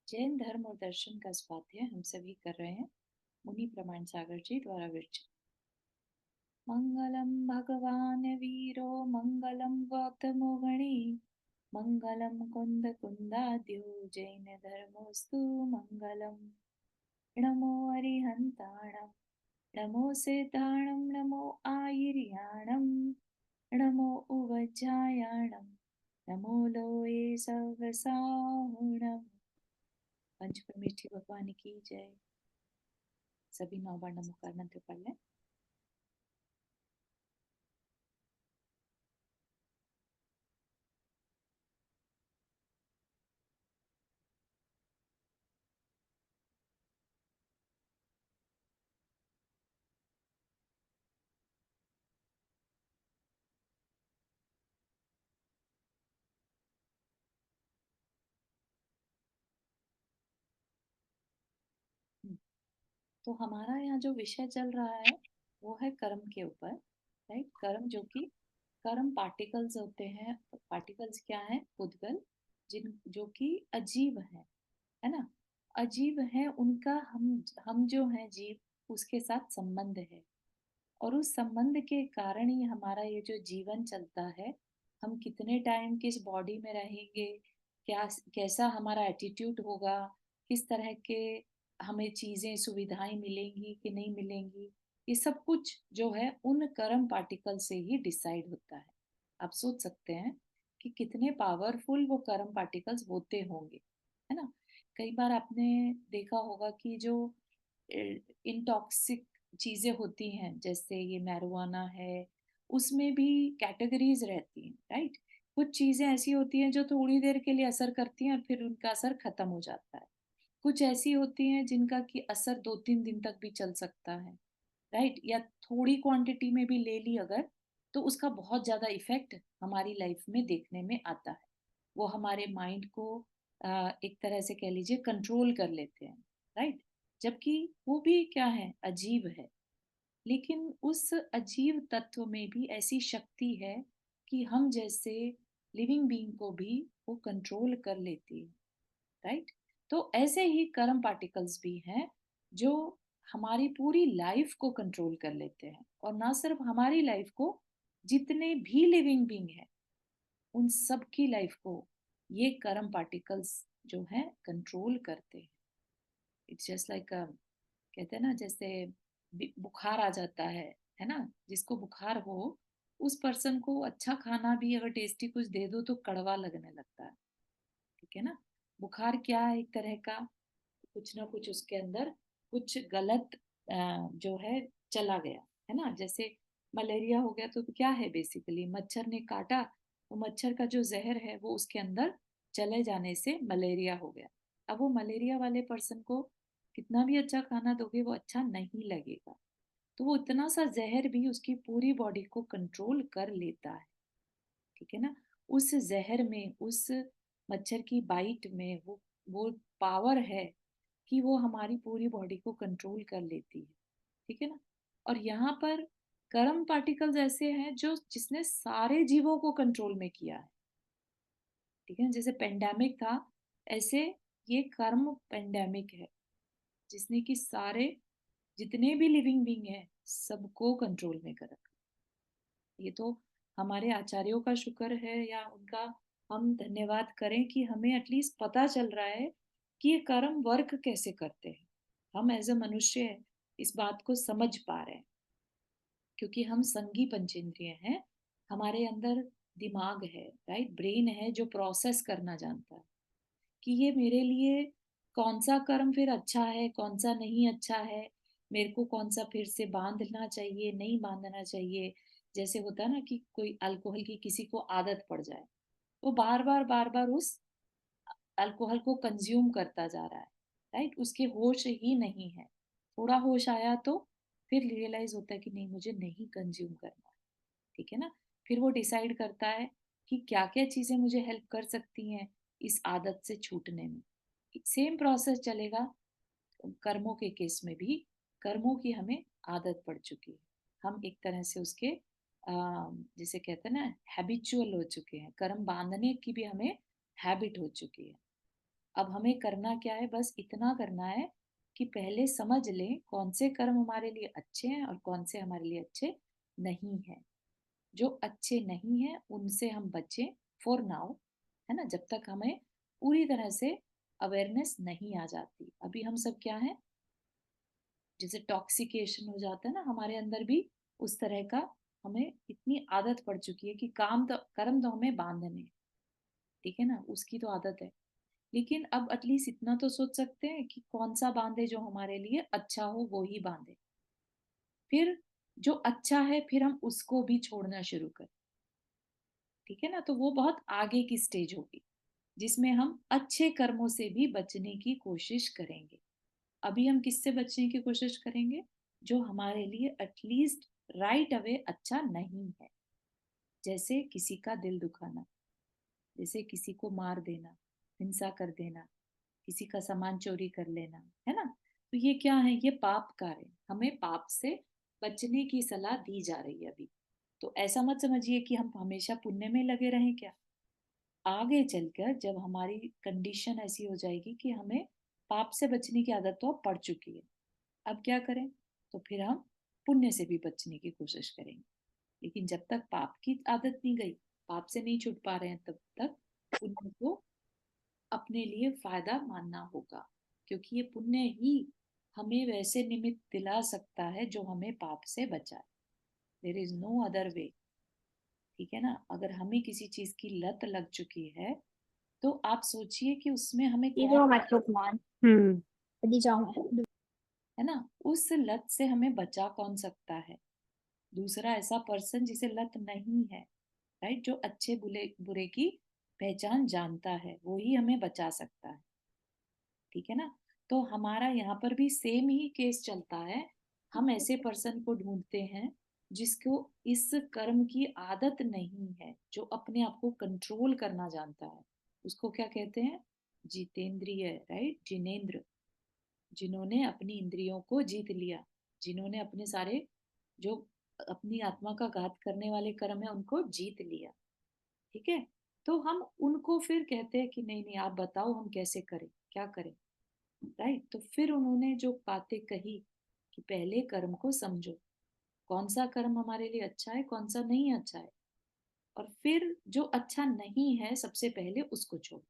जैन धर्म और दर्शन का स्वाध्याय हम सभी कर रहे हैं। मुनि प्रमाण सागर जी द्वारा विरचित। मंगलम भगवान वीरो मंगलम गौतमो गणी मंगलम कुंद कुंदाद्यो जैन धर्मोस्तु मंगलम। नमो अरिहंताणम नमो सिद्धाणम नमो आयर्याणम नमो उवज्जायाणम नमो लोये सवसाहुणम। पंचपरमेष्ठी भगवान की जय। सभी 9 बार नमोकार मंत्र पढ़ लें। तो हमारा यहाँ जो विषय चल रहा है वो है कर्म के ऊपर। राइट, कर्म जो कि कर्म पार्टिकल्स होते हैं। पार्टिकल्स क्या है? उद्गल, जिन जो कि अजीव है ना। अजीव है, उनका हम जो है जीव, उसके साथ संबंध है। और उस संबंध के कारण ही हमारा ये जो जीवन चलता है। हम कितने टाइम किस बॉडी में रहेंगे, क्या कैसा हमारा एटीट्यूड होगा, किस तरह के हमें चीजें सुविधाएं मिलेंगी कि नहीं मिलेंगी, ये सब कुछ जो है उन कर्म पार्टिकल से ही डिसाइड होता है। आप सोच सकते हैं कि कितने पावरफुल वो कर्म पार्टिकल्स होते होंगे, है ना। कई बार आपने देखा होगा कि जो इंटॉक्सिक चीजें होती हैं, जैसे ये मैरिजुआना है, उसमें भी कैटेगरीज रहती हैं। राइट, कुछ चीजें ऐसी होती हैं जो थोड़ी देर के लिए असर करती हैं और फिर उनका असर खत्म हो जाता है। कुछ ऐसी होती हैं जिनका कि असर 2-3 दिन तक भी चल सकता है। राइट, या थोड़ी क्वांटिटी में भी ले ली अगर, तो उसका बहुत ज्यादा इफेक्ट हमारी लाइफ में देखने में आता है। वो हमारे माइंड को एक तरह से कह लीजिए कंट्रोल कर लेते हैं। राइट, जबकि वो भी क्या है? अजीब है। लेकिन उस अजीब तत्व में भी ऐसी शक्ति है कि हम जैसे लिविंग बीइंग को भी वो कंट्रोल कर लेती है। राइट, तो ऐसे ही कर्म पार्टिकल्स भी हैं जो हमारी पूरी लाइफ को कंट्रोल कर लेते हैं। और ना सिर्फ हमारी लाइफ को, जितने भी लिविंग बीइंग है उन सब की लाइफ को ये कर्म पार्टिकल्स जो है कंट्रोल करते हैं। इट्स जस्ट लाइक, कहते हैं ना, जैसे बुखार आ जाता है ना। जिसको बुखार हो, उस पर्सन को अच्छा खाना भी अगर टेस्टी कुछ दे दो तो कड़वा लगने लगता है। ठीक है ना। बुखार क्या है? एक तरह का कुछ ना कुछ उसके अंदर कुछ गलत जो है चला गया, है ना। जैसे मलेरिया हो गया तो क्या है? बेसिकली मच्छर ने काटा, तो मच्छर का जो जहर है वो उसके अंदर चले जाने से मलेरिया हो गया। अब वो मलेरिया वाले पर्सन को कितना भी अच्छा खाना दोगे वो अच्छा नहीं लगेगा। तो वो इतना सा जहर भी उसकी पूरी बॉडी को कंट्रोल कर लेता है। ठीक है ना। उस जहर में, उस मच्छर की बाइट में वो पावर है कि वो हमारी पूरी बॉडी को कंट्रोल कर लेती है। ठीक है ना। और यहाँ पर कर्म पार्टिकल्स ऐसे हैं जो जिसने सारे जीवों को कंट्रोल में किया है। ठीक है, जैसे पेंडेमिक था, ऐसे ये कर्म पेंडेमिक है जिसने कि सारे जितने भी लिविंग बींग है सबको कंट्रोल में कर रखा। ये तो हमारे आचार्यों का शुक्र है, या उनका हम धन्यवाद करें कि हमें एटलीस्ट पता चल रहा है कि ये कर्म वर्क कैसे करते हैं। हम एज अ मनुष्य इस बात को समझ पा रहे हैं, क्योंकि हम संगी पंचेंद्रिय हैं। हमारे अंदर दिमाग है, राइट, ब्रेन है जो प्रोसेस करना जानता है कि ये मेरे लिए कौन सा कर्म फिर अच्छा है, कौन सा नहीं अच्छा है, मेरे को कौन सा फिर से बांधना चाहिए, नहीं बांधना चाहिए। जैसे होता है ना कि कोई अल्कोहल की किसी को आदत पड़ जाए, वो बार बार उस अल्कोहल को कंज्यूम करता जा रहा है। राइट, उसके होश ही नहीं है। थोड़ा होश आया तो फिर रियलाइज होता है कि नहीं, मुझे नहीं कंज्यूम करना। ठीक है ना। फिर वो डिसाइड करता है कि क्या क्या चीजें मुझे हेल्प कर सकती हैं इस आदत से छूटने में। सेम प्रोसेस चलेगा कर्मों के केस में भी। कर्मों की हमें आदत पड़ चुकी है। हम एक तरह से उसके जिसे कहते हैं ना, हैबिचुअल हो चुके हैं। कर्म बांधने की भी हमें हैबिट हो चुकी है। अब हमें करना क्या है, बस इतना करना है कि पहले समझ लें कौन से कर्म हमारे लिए अच्छे हैं और कौन से हमारे लिए अच्छे नहीं हैं। जो अच्छे नहीं हैं उनसे हम बचें फॉर नाउ, है ना, जब तक हमें पूरी तरह से अवेयरनेस नहीं आ जाती। अभी हम सब क्या है, जैसे टॉक्सिकेशन हो जाता है ना हमारे अंदर भी, उस तरह का हमें इतनी आदत पड़ चुकी है कि काम तो कर्म तो हमें बांधने, ठीक है ना, उसकी तो आदत है। लेकिन अब एटलीस्ट इतना तो सोच सकते हैं कि कौन सा बांधे जो हमारे लिए अच्छा हो, वो ही बांधे। फिर जो अच्छा है फिर हम उसको भी छोड़ना शुरू करें, ठीक है ना। तो वो बहुत आगे की स्टेज होगी जिसमें हम अच्छे कर्मों से भी बचने की कोशिश करेंगे। अभी हम किससे बचने की कोशिश करेंगे, जो हमारे लिए एटलीस्ट राइट अवे अच्छा नहीं है। जैसे किसी का दिल दुखाना, जैसे किसी को मार देना, हिंसा कर देना, किसी का सामान चोरी कर लेना, है ना। तो ये क्या है, ये पाप कार्य, हमें पाप से बचने की सलाह दी जा रही है अभी। तो ऐसा मत समझिए कि हम हमेशा पुण्य में लगे रहें क्या। आगे चलकर जब हमारी कंडीशन ऐसी हो जाएगी कि हमें पाप से बचने की आदत तो अब पड़ चुकी है, अब क्या करें, तो फिर हम पुण्य से भी बचने की कोशिश करेंगे। लेकिन जब तक पाप की आदत नहीं गई, पाप से नहीं छूट पा रहे हैं, तब तक पुण्य को अपने लिए फायदा मानना होगा, क्योंकि ये पुण्य ही हमें वैसे निमित्त दिला सकता है जो हमें पाप से बचाए। There is no other way, ठीक है ना। अगर हमें किसी चीज की लत लग चुकी है, तो आप सोचिए कि उसमें हमें ये कौन, जो मतलब मान यदि जाऊँ मैं। है ना, उस लत से हमें बचा कौन सकता है, दूसरा ऐसा पर्सन जिसे लत नहीं है, राइट, जो अच्छे बुरे बुरे की पहचान जानता है, वो ही हमें बचा सकता है, ठीक है ना। तो हमारा यहाँ पर भी सेम ही केस चलता है। हम ऐसे पर्सन को ढूंढते हैं जिसको इस कर्म की आदत नहीं है, जो अपने आप को कंट्रोल करना जानता है। उसको क्या कहते हैं, जितेंद्रिय, राइट, जिनेंद्र, जिन्होंने अपनी इंद्रियों को जीत लिया, जिन्होंने अपने सारे जो अपनी आत्मा का घात करने वाले कर्म है उनको जीत लिया, ठीक है। तो हम उनको फिर कहते हैं कि नहीं नहीं आप बताओ हम कैसे करें, क्या करें, राइट। तो फिर उन्होंने जो बातें कही कि पहले कर्म को समझो, कौन सा कर्म हमारे लिए अच्छा है कौन सा नहीं अच्छा है, और फिर जो अच्छा नहीं है सबसे पहले उसको छोड़ो,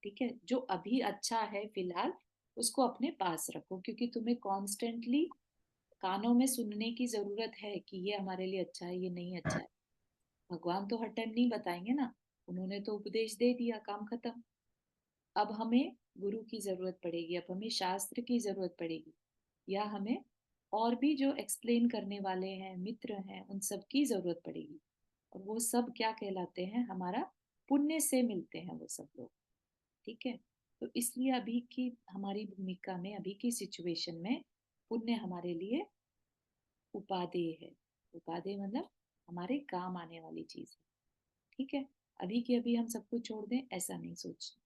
ठीक है। जो अभी अच्छा है फिलहाल उसको अपने पास रखो, क्योंकि तुम्हें कॉन्स्टेंटली कानों में सुनने की जरूरत है कि ये हमारे लिए अच्छा है ये नहीं अच्छा है। भगवान तो हर टाइम नहीं बताएंगे ना, उन्होंने तो उपदेश दे दिया, काम खत्म। अब हमें गुरु की जरूरत पड़ेगी, अब हमें शास्त्र की जरूरत पड़ेगी, या हमें और भी जो एक्सप्लेन करने वाले हैं मित्र हैं उन सब की जरूरत पड़ेगी। और वो सब क्या कहलाते हैं, हमारा पुण्य से मिलते हैं वो सब लोग, ठीक है। तो इसलिए अभी की हमारी भूमिका में, अभी की सिचुएशन में पुण्य हमारे लिए उपादेय है। उपादेय मतलब हमारे काम आने वाली चीज है, ठीक है। अभी के अभी हम सब कुछ छोड़ दें ऐसा नहीं सोचना,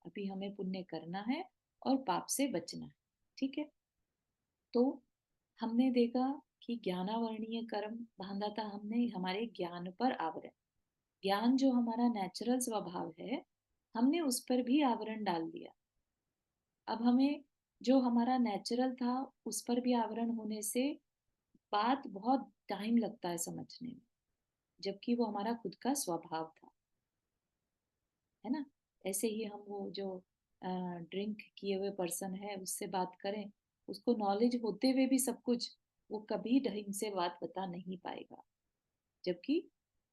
अभी हमें पुण्य करना है और पाप से बचना है, ठीक है। तो हमने देखा कि ज्ञानावर्णीय कर्म बांधा था हमने हमारे ज्ञान पर आवरण, ज्ञान जो हमारा नेचुरल स्वभाव है हमने उस पर भी आवरण डाल दिया। अब हमें जो हमारा नेचुरल था उस पर भी आवरण होने से बात बहुत टाइम लगता है समझने में, जबकि वो हमारा खुद का स्वभाव था, है ना। ऐसे ही हम वो जो ड्रिंक किए हुए पर्सन है उससे बात करें, उसको नॉलेज होते हुए भी सब कुछ, वो कभी ढंग से बात बता नहीं पाएगा, जबकि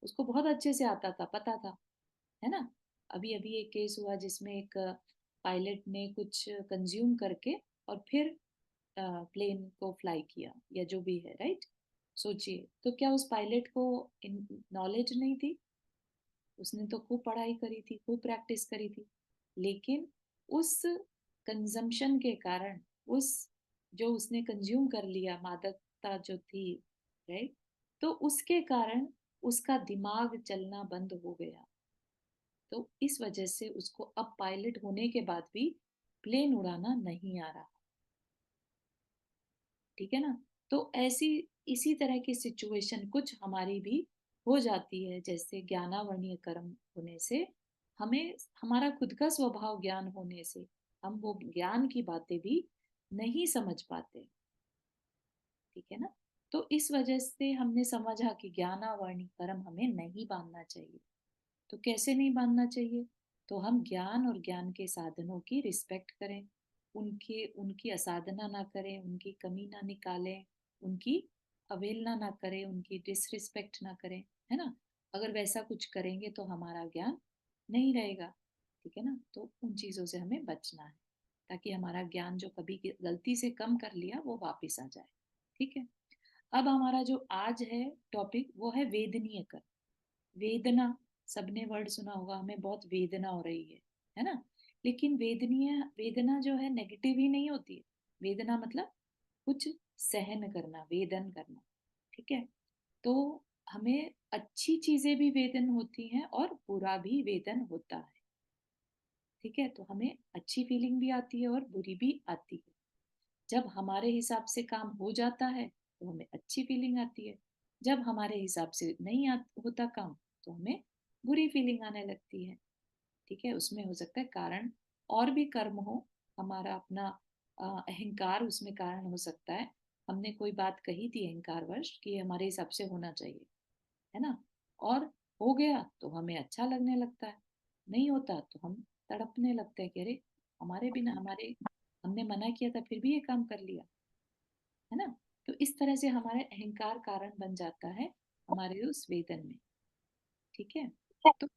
उसको बहुत अच्छे से आता था, पता था, है ना। अभी अभी एक केस हुआ जिसमें एक पायलट ने कुछ कंज्यूम करके और फिर प्लेन को फ्लाई किया या जो भी है, राइट। सोचिए तो क्या उस पायलट को नॉलेज नहीं थी, उसने तो खूब पढ़ाई करी थी खूब प्रैक्टिस करी थी, लेकिन उस कंजम्पशन के कारण, उस जो उसने कंज्यूम कर लिया मादकता जो थी, राइट, तो उसके कारण उसका दिमाग चलना बंद हो गया। तो इस वजह से उसको अब पायलट होने के बाद भी प्लेन उड़ाना नहीं आ रहा, ठीक है ना। तो ऐसी इसी तरह की सिचुएशन कुछ हमारी भी हो जाती है, जैसे ज्ञानावर्णीय कर्म होने से हमें हमारा खुद का स्वभाव ज्ञान होने से हम वो ज्ञान की बातें भी नहीं समझ पाते, ठीक है ना। तो इस वजह से हमने समझा कि ज्ञानावर्णी कर्म हमें नहीं बांधना चाहिए। तो कैसे नहीं बांधना चाहिए? तो हम ज्ञान और ज्ञान के साधनों की रिस्पेक्ट करें, उनके उनकी असाधना ना करें, उनकी कमी ना निकालें, उनकी अवहेलना ना करें, उनकी डिसरिस्पेक्ट ना करें, है ना। अगर वैसा कुछ करेंगे तो हमारा ज्ञान नहीं रहेगा, ठीक है ना। तो उन चीजों से हमें बचना है, ताकि हमारा ज्ञान जो कभी गलती से कम कर लिया वो वापिस आ जाए, ठीक है। अब हमारा जो आज है टॉपिक वो है वेदनीय कर्म। वेदना, सबने वर्ड सुना होगा, हमें बहुत वेदना हो रही है ना। लेकिन वेदनीय वेदना जो है नेगेटिव ही नहीं होती है। वेदना मतलब कुछ सहन करना, वेदन करना, ठीक है। तो हमें अच्छी चीजें भी वेदन होती हैं और बुरा भी वेदन होता है, ठीक है। तो हमें अच्छी फीलिंग भी आती है और बुरी भी आती है। जब हमारे हिसाब से काम हो जाता है तो हमें अच्छी फीलिंग आती है, जब हमारे हिसाब से नहीं होता काम तो हमें बुरी फीलिंग आने लगती है, ठीक है। उसमें हो सकता है कारण और भी कर्म हो, हमारा अपना अहंकार उसमें कारण हो सकता है। हमने कोई बात कही थी अहंकारवश कि हमारे हिसाब से होना चाहिए, है ना, और हो गया तो हमें अच्छा लगने लगता है, नहीं होता तो हम तड़पने लगते हैं कि अरे हमारे बिना, हमारे हमने मना किया था फिर भी ये काम कर लिया, है ना। तो इस तरह से हमारे अहंकार कारण बन जाता है हमारे उस वेदन में, ठीक है। तो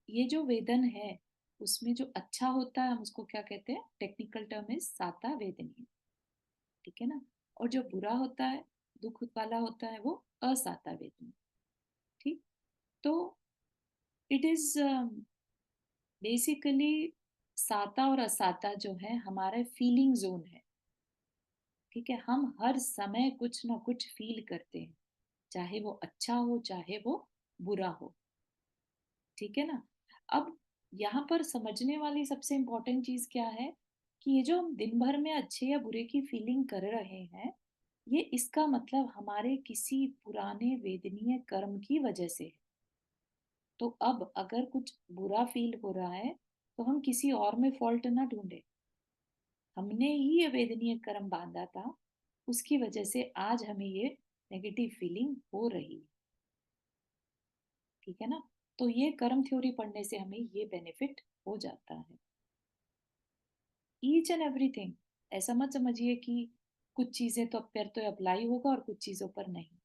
ये जो वेदन है उसमें जो अच्छा होता है हम उसको क्या कहते हैं, टेक्निकल टर्म इज साता वेदनीय, ठीक है ना। और जो बुरा होता है, दुख वाला होता है, वो असाता वेदनीय, ठीक। तो इट इज बेसिकली साता और असाता जो है हमारे फीलिंग जोन है, ठीक है। हम हर समय कुछ ना कुछ फील करते हैं, चाहे वो अच्छा हो चाहे वो बुरा हो, ठीक है ना। अब यहाँ पर समझने वाली सबसे इम्पोर्टेंट चीज क्या है कि ये जो हम दिन भर में अच्छे या बुरे की फीलिंग कर रहे हैं, ये इसका मतलब हमारे किसी पुराने वेदनीय कर्म की वजह से है। तो अब अगर कुछ बुरा फील हो रहा है तो हम किसी और में फॉल्ट ना ढूंढे, हमने ही ये वेदनीय कर्म बांधा था, उसकी वजह से आज हमें ये नेगेटिव फीलिंग हो रही है, ठीक है ना। तो ये कर्म थ्योरी पढ़ने से हमें ये बेनिफिट हो जाता है। ईच एंड एवरीथिंग, ऐसा मत समझिए कि कुछ चीजें तो पर तो अप्लाई होगा और कुछ चीजों पर नहीं।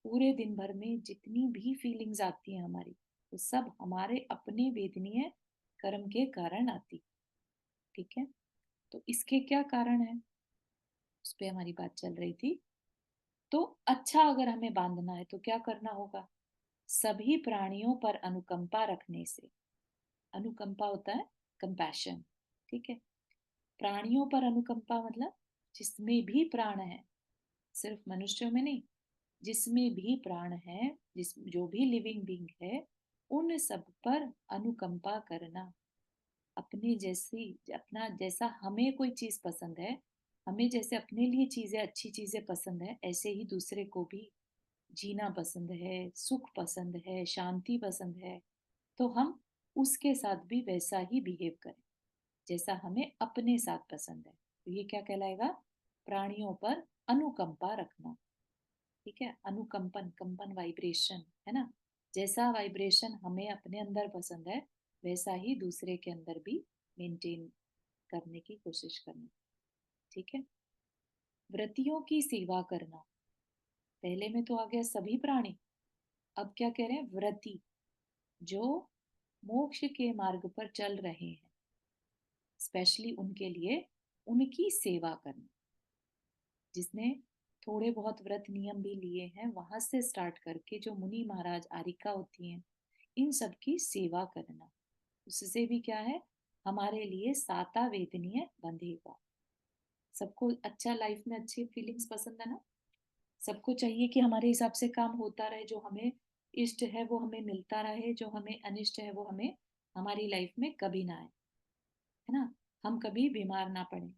पूरे दिन भर में जितनी भी फीलिंग्स आती हैं हमारी, वो सब हमारे अपने वेदनीय कर्म के कारण आती, ठीक है। तो इसके क्या कारण है उस पर हमारी बात चल रही थी। तो अच्छा अगर हमें बांधना है तो क्या करना होगा, सभी प्राणियों पर अनुकंपा रखने से। अनुकंपा होता है कंपैशन, ठीक है। प्राणियों पर अनुकंपा मतलब जिसमें भी प्राण है, सिर्फ मनुष्यों में नहीं, जिसमें भी प्राण है, जिस जो भी लिविंग बीइंग है, उन सब पर अनुकंपा करना। अपने जैसी, अपना जैसा हमें कोई चीज पसंद है, हमें जैसे अपने लिए चीजें, अच्छी चीजें पसंद है, ऐसे ही दूसरे को भी जीना पसंद है, सुख पसंद है, शांति पसंद है, तो हम उसके साथ भी वैसा ही बिहेव करें जैसा हमें अपने साथ पसंद है। तो ये क्या कहलाएगा, प्राणियों पर अनुकंपा रखना, ठीक है। अनुकंपन, कंपन वाइब्रेशन, है ना। जैसा वाइब्रेशन हमें अपने अंदर पसंद है वैसा ही दूसरे के अंदर भी मेंटेन करने की कोशिश करना, ठीक है। व्रतियों की सेवा करना, पहले में तो आ गया सभी प्राणी, अब क्या कह रहे हैं, व्रति, जो मोक्ष के मार्ग पर चल रहे हैं, स्पेशली उनके लिए उनकी सेवा करना। जिसने थोड़े बहुत व्रत नियम भी लिए हैं वहां से स्टार्ट करके जो मुनि महाराज आरिका होती हैं, इन सब की सेवा करना, उससे भी क्या है, हमारे लिए साता वेदनीय बंधेगा। सबको अच्छा लाइफ में अच्छी फीलिंग्स पसंद है ना, सबको चाहिए कि हमारे हिसाब से काम होता रहे, जो हमें इष्ट है वो हमें मिलता रहे, जो हमें अनिष्ट है वो हमें हमारी लाइफ में कभी ना आए, है ना। हम कभी बीमार ना पड़े,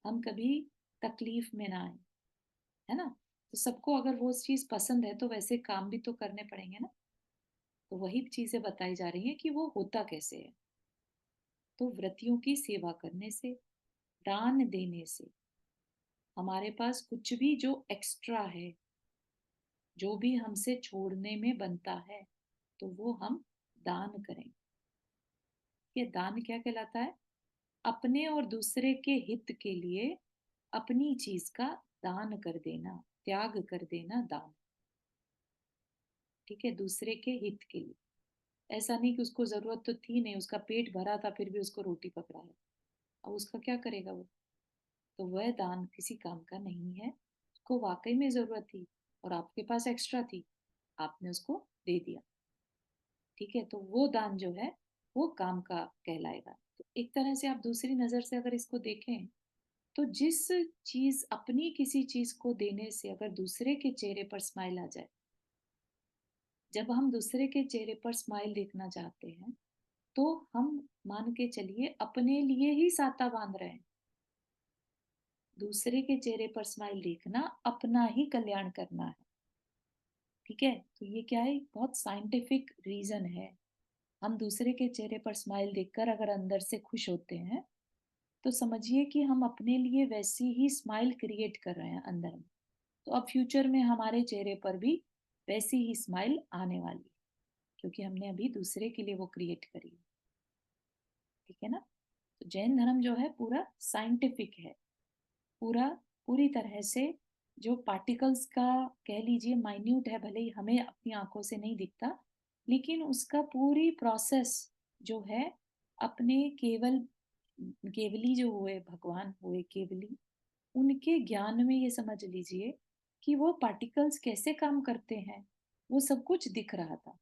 हम कभी तकलीफ में ना आए, है ना। तो सबको अगर वो चीज पसंद है तो वैसे काम भी तो करने पड़ेंगे ना। तो वही चीजें बताई जा रही हैं कि वो होता कैसे है। तो व्रतियों की सेवा करने से, दान देने से, हमारे पास कुछ भी जो एक्स्ट्रा है, जो भी हमसे छोड़ने में बनता है, तो वो हम दान करें। ये दान क्या कहलाता है? अपने और दूसरे के हित के लिए अपनी चीज का दान कर देना, त्याग कर देना, दान। ठीक है, दूसरे के हित के लिए। ऐसा नहीं कि उसको जरूरत तो थी नहीं, उसका पेट भरा था फिर भी उसको रोटी पकड़ा है, अब उसका क्या करेगा वो? तो वह दान किसी काम का नहीं है। उसको वाकई में जरूरत थी और आपके पास एक्स्ट्रा थी, आपने उसको दे दिया। ठीक है, तो वो दान जो है वो काम का कहलाएगा। तो एक तरह से आप दूसरी नजर से अगर इसको देखें, तो जिस चीज, अपनी किसी चीज को देने से अगर दूसरे के चेहरे पर स्माइल आ जाए, जब हम दूसरे के चेहरे पर स्माइल देखना चाहते हैं, तो हम मान के चलिए अपने लिए ही साता बांध रहे हैं। दूसरे के चेहरे पर स्माइल देखना अपना ही कल्याण करना है। ठीक है, तो ये क्या है? बहुत साइंटिफिक रीजन है। हम दूसरे के चेहरे पर स्माइल देखकर अगर अंदर से खुश होते हैं, तो समझिए कि हम अपने लिए वैसी ही स्माइल क्रिएट कर रहे हैं अंदर में। तो अब फ्यूचर में हमारे चेहरे पर भी वैसी ही स्माइल आने वाली है, क्योंकि हमने अभी दूसरे के लिए वो क्रिएट करी है। ठीक है ना? तो जैन धर्म जो है पूरा साइंटिफिक है, पूरा पूरी तरह से। जो पार्टिकल्स का कह लीजिए माइन्यूट है, भले ही हमें अपनी आंखों से नहीं दिखता, लेकिन उसका पूरी प्रोसेस जो है, अपने केवल केवली जो हुए, भगवान हुए केवली, उनके ज्ञान में ये समझ लीजिए कि वो पार्टिकल्स कैसे काम करते हैं, वो सब कुछ दिख रहा था।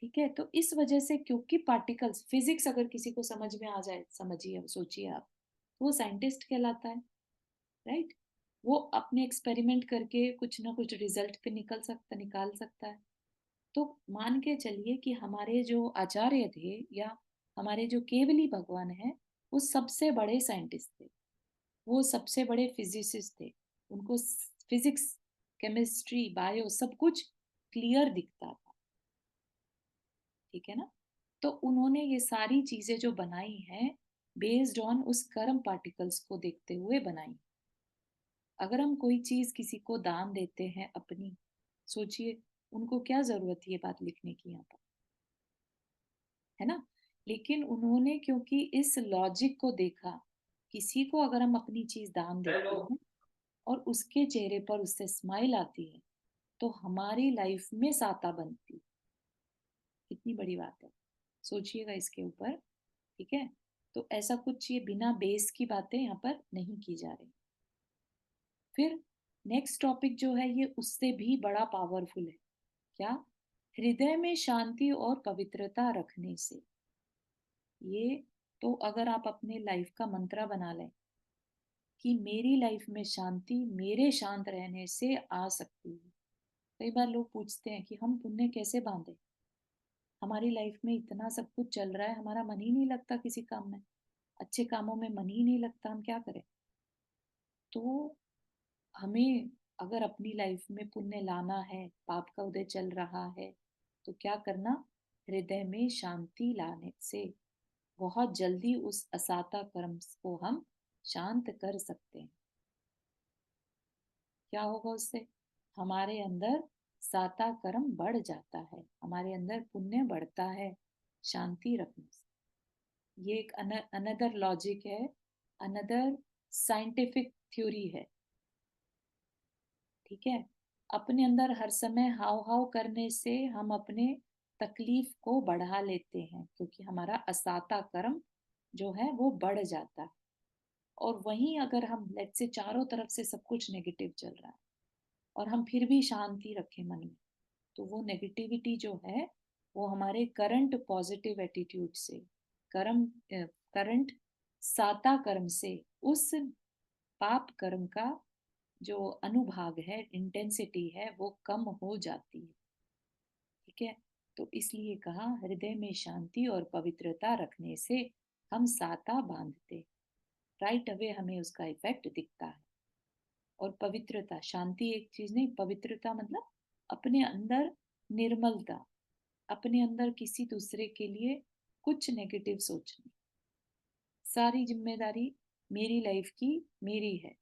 ठीक है, तो इस वजह से, क्योंकि पार्टिकल्स, फिजिक्स अगर किसी को समझ में आ जाए, समझिए, सोचिए आप, तो वो साइंटिस्ट कहलाता है। राइट? वो अपने एक्सपेरिमेंट करके कुछ ना कुछ रिजल्ट पे निकाल सकता है। तो मान के चलिए कि हमारे जो आचार्य थे, या हमारे जो केवली भगवान है, वो सबसे बड़े साइंटिस्ट थे, वो सबसे बड़े फिजिसिस्ट थे। उनको फिजिक्स, केमिस्ट्री, बायो सब कुछ क्लियर दिखता था। ठीक है ना? तो उन्होंने ये सारी चीजें जो बनाई हैं, बेस्ड ऑन उस कर्म पार्टिकल्स को देखते हुए बनाई। अगर हम कोई चीज किसी को दान देते हैं अपनी, सोचिए उनको क्या जरूरत थी ये बात लिखने की यहाँ पर, है ना? लेकिन उन्होंने क्योंकि इस लॉजिक को देखा, किसी को अगर हम अपनी चीज दान देते हैं और उसके चेहरे पर उससे स्माइल आती है, तो हमारी लाइफ में साता बनती। कितनी बड़ी बात है, सोचिएगा इसके ऊपर। ठीक है, तो ऐसा कुछ, ये बिना बेस की बातें यहाँ पर नहीं की जा रही। फिर नेक्स्ट टॉपिक जो है, ये उससे भी बड़ा पावरफुल है। क्या? हृदय में शांति और पवित्रता रखने से। ये तो अगर आप अपने लाइफ का मंत्रा बना लें कि मेरी लाइफ में शांति मेरे शांत रहने से आ सकती है। कई बार लोग पूछते हैं कि हम पुण्य कैसे बांधे, हमारी लाइफ में इतना सब कुछ चल रहा है, हमारा मन ही नहीं लगता किसी काम में, अच्छे कामों में मन ही नहीं लगता, हम क्या करें? तो हमें अगर अपनी लाइफ में पुण्य लाना है, पाप का उदय चल रहा है, तो क्या करना? हृदय में शांति लाने से बहुत जल्दी उस असाता कर्म को हम शांत कर सकते हैं। क्या होगा उससे? हमारे अंदर साता कर्म बढ़ जाता है, हमारे अंदर पुण्य बढ़ता है शांति रखने से। ये एक अनदर लॉजिक है, अनदर साइंटिफिक थ्योरी है। ठीक है, अपने अंदर हर समय हाव हाव करने से हम अपने तकलीफ को बढ़ा लेते हैं, क्योंकि हमारा असाता कर्म जो है वो बढ़ जाता है। और वहीं अगर हम लेट से चारों तरफ से सब कुछ नेगेटिव चल रहा है और हम फिर भी शांति रखें मन में, तो वो नेगेटिविटी जो है, वो हमारे करंट पॉजिटिव एटीट्यूड से, कर्म, करंट साता कर्म से, उस पाप कर्म का जो अनुभाग है, इंटेंसिटी है, वो कम हो जाती है। ठीक है, तो इसलिए कहा हृदय में शांति और पवित्रता रखने से हम साता बांधते, राइट अवे हमें उसका इफेक्ट दिखता है। और पवित्रता, शांति एक चीज नहीं, पवित्रता मतलब अपने अंदर निर्मलता, अपने अंदर किसी दूसरे के लिए कुछ नेगेटिव सोचना। सारी जिम्मेदारी मेरी लाइफ की मेरी है।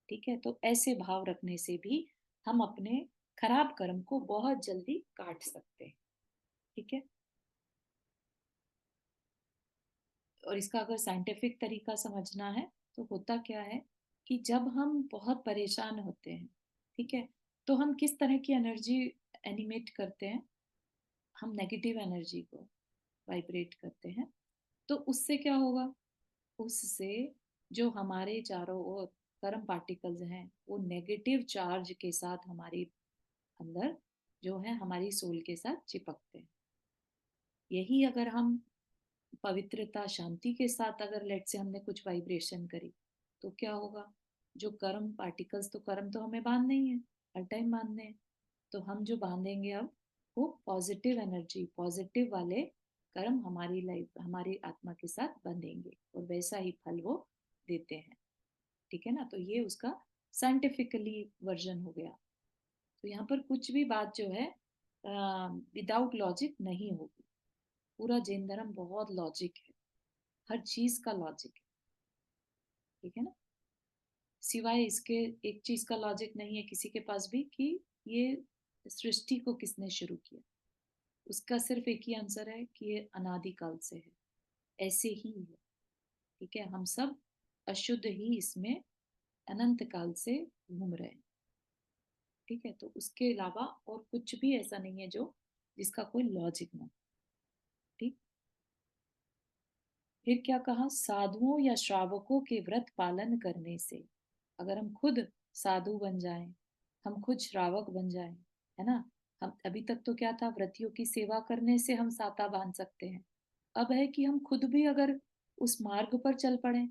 ठीक है, तो ऐसे भाव रखने से भी हम अपने खराब कर्म को बहुत जल्दी काट सकते हैं। ठीक है, और इसका अगर साइंटिफिक तरीका समझना है तो होता क्या है कि जब हम बहुत परेशान होते हैं, ठीक है, तो हम किस तरह की एनर्जी एनिमेट करते हैं? हम नेगेटिव एनर्जी को वाइब्रेट करते हैं। तो उससे क्या होगा? उससे जो हमारे चारों ओर कर्म पार्टिकल्स हैं वो नेगेटिव चार्ज के साथ हमारे अंदर जो है हमारी सोल के साथ चिपकते हैं। यही अगर हम पवित्रता शांति के साथ अगर लेट से हमने कुछ वाइब्रेशन करी तो क्या होगा? जो कर्म पार्टिकल्स, तो कर्म तो हमें बांधने ही है, हर टाइम बांधने हैं। तो हम जो बांधेंगे अब वो पॉजिटिव एनर्जी, पॉजिटिव वाले कर्म हमारी लाइफ, हमारी आत्मा के साथ बंधेंगे और वैसा ही फल वो देते हैं। ठीक है ना, तो ये उसका साइंटिफिकली वर्जन हो गया। तो यहाँ पर कुछ भी बात जो है विदाउट लॉजिक नहीं होगी। पूरा जैन धर्म बहुत लॉजिक है, हर चीज का लॉजिक है। ठीक है ना, सिवाय इसके एक चीज का लॉजिक नहीं है किसी के पास भी कि ये सृष्टि को किसने शुरू किया। उसका सिर्फ एक ही आंसर है कि ये अनादिकाल से है, ऐसे ही है। ठीक है, हम सब अशुद्ध ही इसमें अनंत काल से घूम रहे हैं। ठीक है, तो उसके अलावा और कुछ भी ऐसा नहीं है जो जिसका कोई लॉजिक ना। ठीक, फिर क्या कहा? साधुओं या श्रावकों के व्रत पालन करने से, अगर हम खुद साधु बन जाएं, हम खुद श्रावक बन जाएं, है ना। हम अभी तक तो क्या था, व्रतियों की सेवा करने से हम साता बांध सकते हैं। अब है कि हम खुद भी अगर उस मार्ग पर चल पड़े,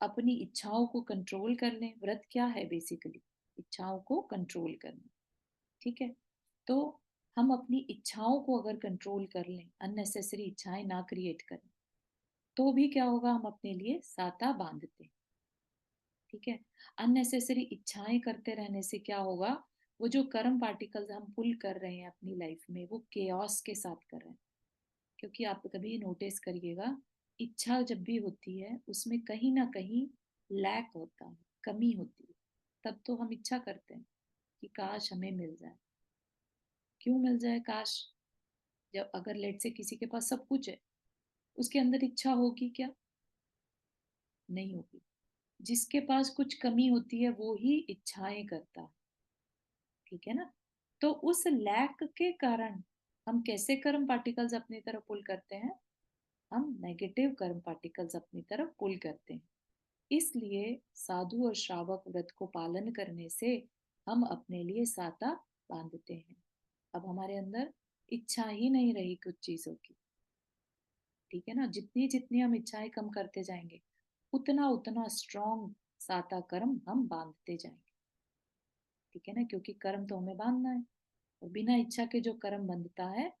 अपनी इच्छाओं को कंट्रोल कर लें। व्रत क्या है? बेसिकली इच्छाओं को कंट्रोल करना। ठीक है, तो हम अपनी इच्छाओं को अगर कंट्रोल कर लें, अननेसेसरी इच्छाएं ना क्रिएट करें, तो भी क्या होगा? हम अपने लिए साता बांधते हैं। ठीक है, अननेसेसरी इच्छाएं करते रहने से क्या होगा? वो जो कर्म पार्टिकल्स हम पुल कर रहे हैं अपनी लाइफ में, वो केओस के साथ कर रहे हैं। क्योंकि आप कभी नोटिस करिएगा, इच्छा जब भी होती है उसमें कहीं ना कहीं लैक होता है, कमी होती है। तब तो हम इच्छा करते हैं कि काश हमें मिल जाए। क्यों मिल जाए काश? जब अगर लेट से किसी के पास सब कुछ है, उसके अंदर इच्छा होगी क्या? नहीं होगी। जिसके पास कुछ कमी होती है वो ही इच्छाएं करता है। ठीक है ना, तो उस लैक के कारण हम कैसे कर्म पार्टिकल्स अपनी तरफ पुल करते हैं? हम नेगेटिव कर्म पार्टिकल्स अपनी तरफ पुल करते हैं। इसलिए साधु और श्रावक व्रत को पालन करने से हम अपने लिए साता बांधते हैं। अब हमारे अंदर इच्छा ही नहीं रही कुछ चीजों की। ठीक है ना, जितनी जितनी हम इच्छाएं कम करते जाएंगे उतना उतना स्ट्रॉन्ग साता कर्म हम बांधते जाएंगे। ठीक है ना, क्योंकि कर्म तो हमें बांधना है। और बिना इच्छा के जो कर्म बंधता है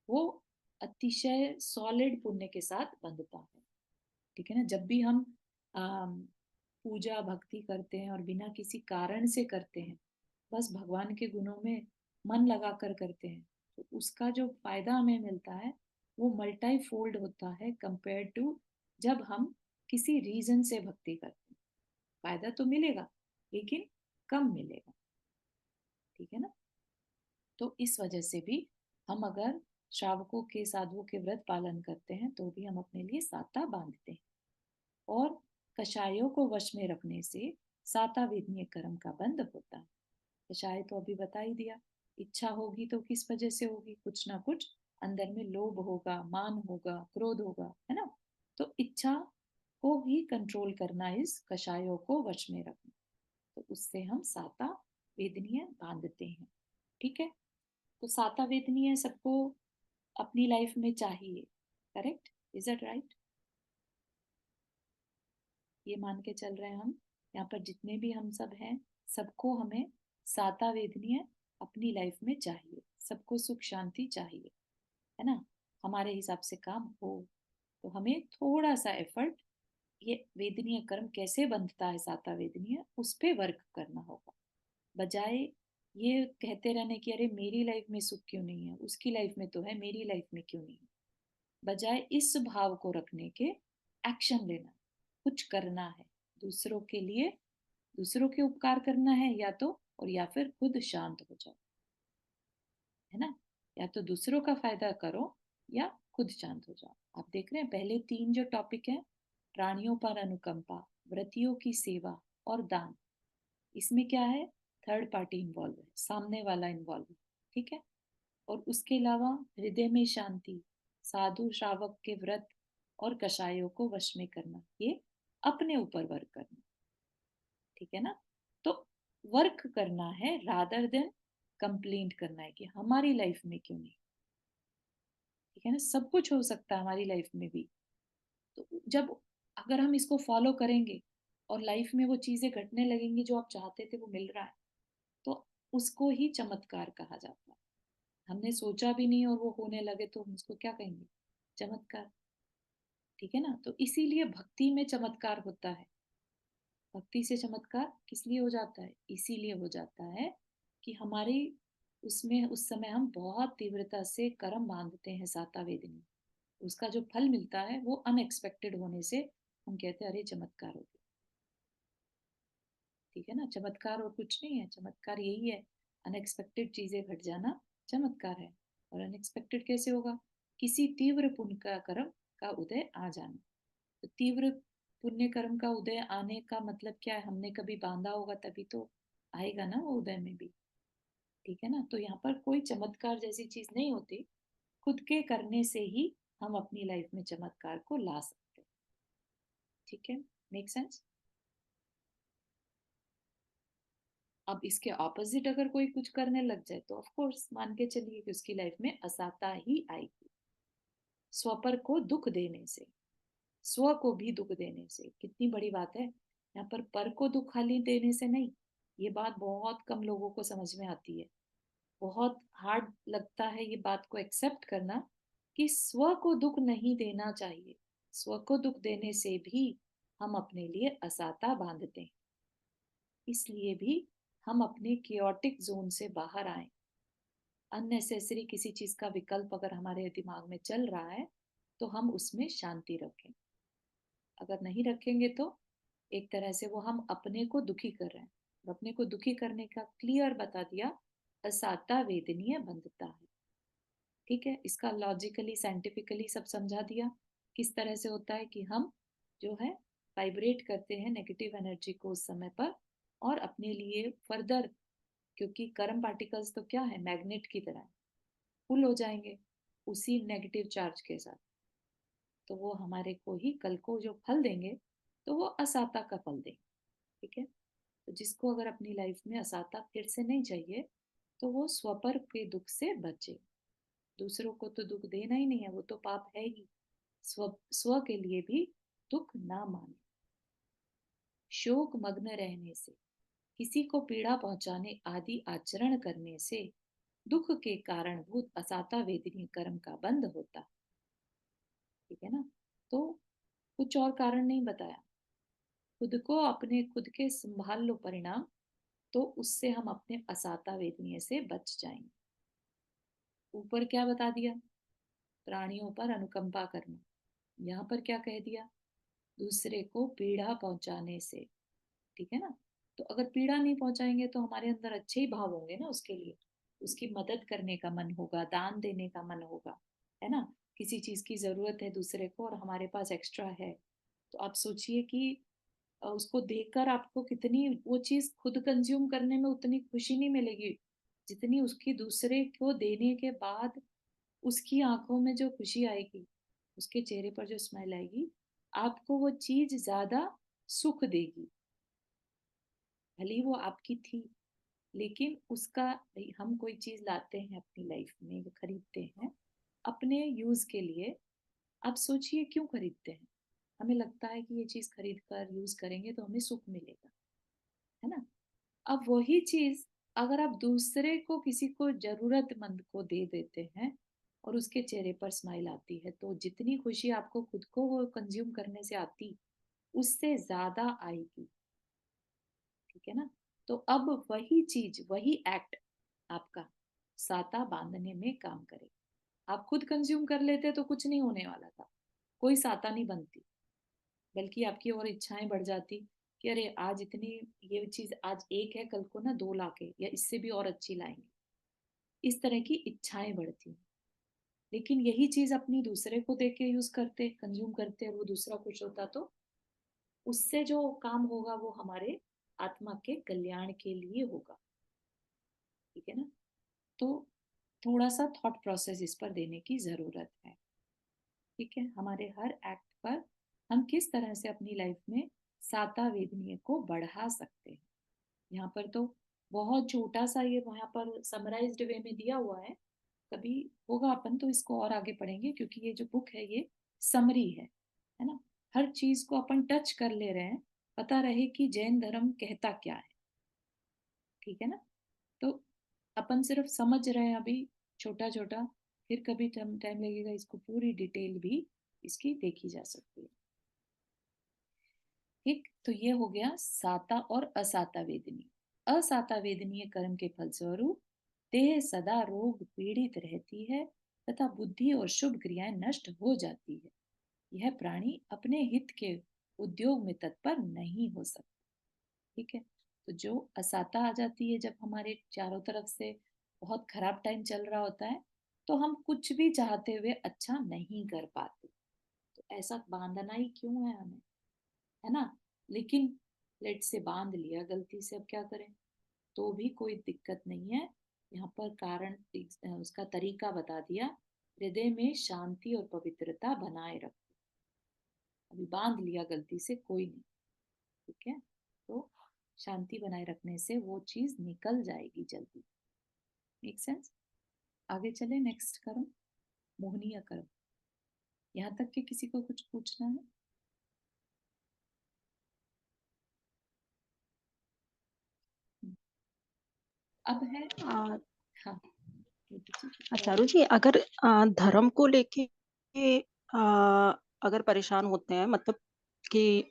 वो अतिशय सॉलिड पुण्य के साथ बंधता है। ठीक है ना, जब भी हम आम, पूजा भक्ति करते हैं और बिना किसी कारण से करते हैं, बस भगवान के गुणों में मन लगाकर करते हैं, तो उसका जो फायदा हमें मिलता है वो मल्टाई फोल्ड होता है कंपेयर टू जब हम किसी रीजन से भक्ति करते हैं। फायदा तो मिलेगा लेकिन कम मिलेगा। ठीक है ना, तो इस वजह से भी हम अगर श्रावकों के साधुओं के व्रत पालन करते हैं तो भी हम अपने लिए साता बांधते हैं। और कषायों को वश में रखने से साता वेदनीय कर्म का बंध होता है। कषाय तो अभी बता ही दिया। इच्छा होगी तो किस वजह से होगी? कुछ ना कुछ अंदर में लोभ होगा, मान होगा, क्रोध होगा, है ना। तो इच्छा को ही कंट्रोल करना, इस कषायों को वश में रखना, तो उससे हम साता वेदनीय बांधते हैं। ठीक है, तो साता वेदनीय सबको अपनी लाइफ में चाहिए। करेक्ट? Is it right? ये मान के चल रहे हैं हम, यहाँ पर जितने भी हम सब हैं, सबको हमें साता वेदनीय अपनी लाइफ में चाहिए। सबको सुख शांति चाहिए, है ना। हमारे हिसाब से काम हो तो हमें थोड़ा सा एफर्ट, ये वेदनीय कर्म कैसे बंधता है साता वेदनीय, उस पे वर्क करना होगा। बजाय ये कहते रहने की अरे मेरी लाइफ में सुख क्यों नहीं है, उसकी लाइफ में तो है, मेरी लाइफ में क्यों नहीं है, बजाय इस भाव को रखने के एक्शन लेना, कुछ करना है दूसरों के लिए, दूसरों के उपकार करना है या तो, और या फिर खुद शांत हो जाओ, है ना। या तो दूसरों का फायदा करो या खुद शांत हो जाओ। आप देख रहे हैं पहले तीन जो टॉपिक है, प्राणियों पर अनुकंपा, व्रतियों की सेवा और दान, इसमें क्या है, थर्ड पार्टी इन्वॉल्व है, सामने वाला इन्वॉल्व है, ठीक है। और उसके अलावा हृदय में शांति, साधु श्रावक के व्रत और कषायों को वश में करना, ये अपने ऊपर वर्क करना, ठीक है ना। तो वर्क करना है रादर देन कंप्लेंट करना है कि हमारी लाइफ में क्यों नहीं, ठीक है ना। सब कुछ हो सकता है हमारी लाइफ में भी, तो जब अगर हम इसको फॉलो करेंगे और लाइफ में वो चीजें घटने लगेंगी जो आप चाहते थे वो मिल रहा है, तो उसको ही चमत्कार कहा जाता है। हमने सोचा भी नहीं और वो होने लगे तो हम उसको क्या कहेंगे, चमत्कार, ठीक है ना। तो इसीलिए भक्ति में चमत्कार होता है। भक्ति से चमत्कार किस लिए हो जाता है, इसीलिए हो जाता है कि हमारी उसमें उस समय हम बहुत तीव्रता से कर्म बांधते हैं साता वेदनी, उसका जो फल मिलता है वो अनएक्सपेक्टेड होने से हम कहते हैं अरे चमत्कार हो गया, ठीक है ना। चमत्कार और कुछ नहीं है, चमत्कार यही है, अनएक्सपेक्टेड चीजें घट जाना चमत्कार है। और अनएक्सपेक्टेड कैसे होगा, किसी तीव्र पुण्य का कर्म का उदय आ जाना। तो तीव्र पुण्य कर्म का उदय आने का मतलब क्या है, हमने कभी बांधा होगा तभी तो आएगा ना वो उदय में भी, ठीक है ना। तो यहाँ पर कोई चमत्कार जैसी चीज नहीं होती, खुद के करने से ही हम अपनी लाइफ में चमत्कार को ला सकते हैं, ठीक है। Make sense. अब इसके ऑपोजिट अगर कोई कुछ करने लग जाए तो ऑफ कोर्स मान के चलिए कि उसकी लाइफ में असाता ही आएगी, स्वपर को दुख देने से, स्व को भी दुख देने से। कितनी बड़ी बात है, यहाँ पर को दुख खाली देने से नहीं, ये बात बहुत कम लोगों को समझ में आती है, बहुत हार्ड लगता है ये बात को एक्सेप्ट करना कि स्व को दुख नहीं देना चाहिए। स्व को दुख देने से भी हम अपने लिए असाता बांधते हैं, इसलिए भी हम अपने कियोटिक जोन से बाहर आए। अननेसेसरी किसी चीज का विकल्प अगर हमारे दिमाग में चल रहा है तो हम उसमें शांति रखें, अगर नहीं रखेंगे तो एक तरह से वो हम अपने को दुखी कर रहे हैं। और अपने को दुखी करने का क्लियर बता दिया, असाता वेदनीय बंधता है, ठीक है। इसका लॉजिकली साइंटिफिकली सब समझा दिया, किस तरह से होता है कि हम जो है वाइब्रेट करते हैं नेगेटिव एनर्जी को उस समय पर, और अपने लिए फर्दर, क्योंकि कर्म पार्टिकल्स तो क्या है, मैग्नेट की तरह फुल हो जाएंगे उसी नेगेटिव चार्ज के साथ, तो वो हमारे को ही कल को जो फल देंगे तो वो असाता का फल देंगे, ठीक है। तो जिसको अगर अपनी लाइफ में असाता फिर से नहीं चाहिए तो वो स्वपर के दुख से बचे। दूसरों को तो दुख देना ही नहीं है, वो तो पाप है ही। स्व के लिए भी दुख ना माने, शोक मग्न रहने से, किसी को पीड़ा पहुंचाने आदि आचरण करने से दुख के कारणभूत असाता वेदनी कर्म का बंध होता, ठीक है ना। तो कुछ और कारण नहीं बताया, खुद को अपने खुद के संभाल लो परिणाम, तो उससे हम अपने असाता वेदनीय से बच जाएंगे। ऊपर क्या बता दिया, प्राणियों पर अनुकंपा करना, यहाँ पर क्या कह दिया, दूसरे को पीड़ा पहुंचाने से, ठीक है ना। तो अगर पीड़ा नहीं पहुंचाएंगे तो हमारे अंदर अच्छे ही भाव होंगे ना उसके लिए, उसकी मदद करने का मन होगा, दान देने का मन होगा, है ना। किसी चीज की जरूरत है दूसरे को और हमारे पास एक्स्ट्रा है, तो आप सोचिए कि उसको देखकर आपको कितनी वो चीज खुद कंज्यूम करने में उतनी खुशी नहीं मिलेगी जितनी उसकी दूसरे को देने के बाद उसकी आंखों में जो खुशी आएगी, उसके चेहरे पर जो स्माइल आएगी, आपको वो चीज ज्यादा सुख देगी। भले ही वो आपकी थी, लेकिन उसका, हम कोई चीज लाते हैं अपनी लाइफ में, खरीदते हैं अपने यूज के लिए, आप सोचिए क्यों खरीदते हैं, हमें लगता है कि ये चीज खरीद कर यूज करेंगे तो हमें सुख मिलेगा, है ना। अब वही चीज अगर आप दूसरे को, किसी को जरूरतमंद को दे देते हैं और उसके चेहरे पर स्माइल आती है, तो जितनी खुशी आपको खुद को वो कंज्यूम करने से आती, उससे ज्यादा आएगी, ठीक है ना। तो अब वही चीज, वही एक्ट आपका साता बांधने में काम करे। आप खुद कंज्यूम कर लेते तो कुछ नहीं होने वाला था, कोई साता नहीं बनती, बल्कि आपकी और इच्छाएं बढ़ जाती कि अरे आज इतनी, ये चीज आज एक है, कल को ना दो लाके या इससे भी और अच्छी लाएंगे। इस तरह की इच्छाएं बढ़ती। लेकिन यही चीज अपनी दूसरे को देके यूज करते, कंज्यूम करते, और वो दूसरा खुश होता, तो उससे जो काम होगा वो हमारे आत्मा के कल्याण के लिए होगा। ठीक है ना? तो थोड़ा सा थॉट प्रोसेस इस पर देने की जरूरत है। ठीक है, हमारे हर एक्ट पर हम किस तरह से अपनी लाइफ में साता वेदनीय को बढ़ा सकते हैं। यहाँ पर तो बहुत छोटा सा ये वहाँ पर समराइज्ड वे में दिया हुआ है। कभी होगा अपन तो इसको और आगे पढ़ेंगे, क्योंकि ये जो बुक है ये समरी है ना। हर चीज को अपन टच कर ले रहे हैं, पता रहे कि जैन धर्म कहता क्या है। ठीक है ना? तो अपन सिर्फ समझ रहे हैं अभी, छोटा छोटा। फिर कभी टाइम लगेगा, इसको पूरी डिटेल भी इसकी देखी जा सकती है। ठीक, तो ये हो गया साता और असाता वेदनी। असाता वेदनीय कर्म के फलस्वरूप देह सदा रोग पीड़ित रहती है तथा बुद्धि और शुभ क्रियाएं नष्ट हो जाती है। यह प्राणी अपने हित के उद्योग में तत्पर नहीं हो सकता। ठीक है, तो जो असाता आ जाती है, जब हमारे चारों तरफ से बहुत खराब टाइम चल रहा होता है, तो हम कुछ भी चाहते हुए अच्छा नहीं कर पाते। तो ऐसा बांधना ही क्यों है हमें, है ना? लेकिन लेट से बांध लिया गलती से, अब क्या करें? तो भी कोई दिक्कत नहीं है। यहाँ पर कारण उसका तरीका बता दिया। हृदय में शांति और पवित्रता बनाए रखो। अभी बांध लिया गलती से, कोई नहीं। ठीक है, तो शांति बनाए रखने से वो चीज निकल जाएगी जल्दी। Make sense? आगे चले, नेक्स्ट कर्म, मोहनीय कर्म। यहाँ तक कि किसी को कुछ पूछना है? अब है। आ, हाँ, ये पूछिए कुछ कह रहे चारू जी, अगर धर्म को लेके आ, अगर परेशान होते हैं, मतलब कि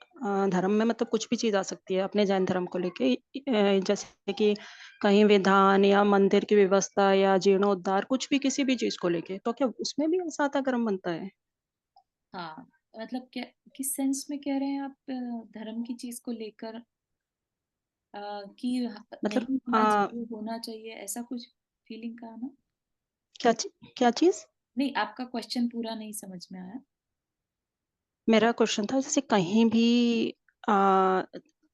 धर्म में मतलब कुछ भी चीज आ सकती है अपने जैन धर्म को लेके, जैसे कि कहीं विधान या मंदिर की व्यवस्था या जीर्णोद्धार, कुछ भी किसी भी चीज को लेके, तो क्या उसमें भी साता कर्म बनता है? हाँ, मतलब क्या, किस सेंस में कह रहे हैं आप? धर्म की चीज को लेकर कि मतलब नहीं होना चाहिए, होना चाहिए, ऐसा कुछ फीलिंग का ना? क्या चीज? नहीं, आपका क्वेश्चन पूरा नहीं समझ में आया। मेरा क्वेश्चन था, जैसे कहीं भी आ,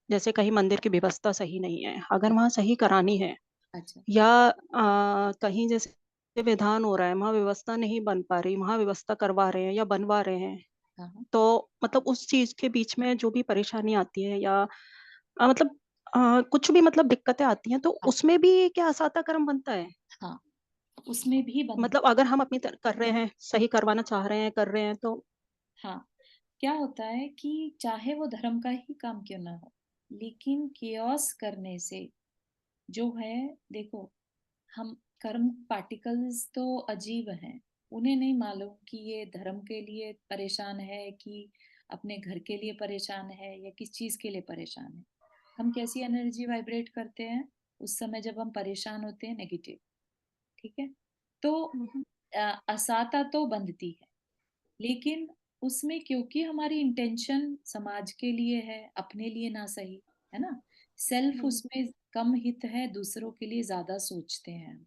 जैसे कहीं मंदिर की व्यवस्था सही नहीं है, अगर वहां सही करानी है, अच्छा। या कहीं जैसे विधान हो रहा है, वहां व्यवस्था नहीं बन पा रही, वहां व्यवस्था करवा रहे हैं या बनवा रहे हैं, हाँ हाँ। तो मतलब उस चीज के बीच में जो भी परेशानी आती है, या मतलब कुछ भी मतलब दिक्कतें आती हैं, तो हाँ उसमें भी क्या साता कर्म बनता है? हाँ, उसमें भी बन। मतलब अगर हम अपनी कर रहे हैं, सही करवाना चाह रहे हैं, कर रहे हैं, तो हाँ, क्या होता है कि चाहे वो धर्म का ही काम क्यों ना हो, लेकिन केओस करने से जो है, देखो, हम कर्म पार्टिकल्स तो अजीब हैं। उन्हें नहीं मालूम कि ये धर्म के लिए परेशान है कि अपने घर के लिए परेशान है या किस चीज के लिए परेशान है। हम कैसी एनर्जी वाइब्रेट करते हैं उस समय जब हम परेशान होते हैं? नेगेटिव। ठीक है, तो असाता तो बंधती है, लेकिन उसमें क्योंकि हमारी इंटेंशन समाज के लिए है, अपने लिए ना सही, है ना, सेल्फ हम्म, उसमें कम हित है, दूसरों के लिए ज्यादा सोचते हैं हम।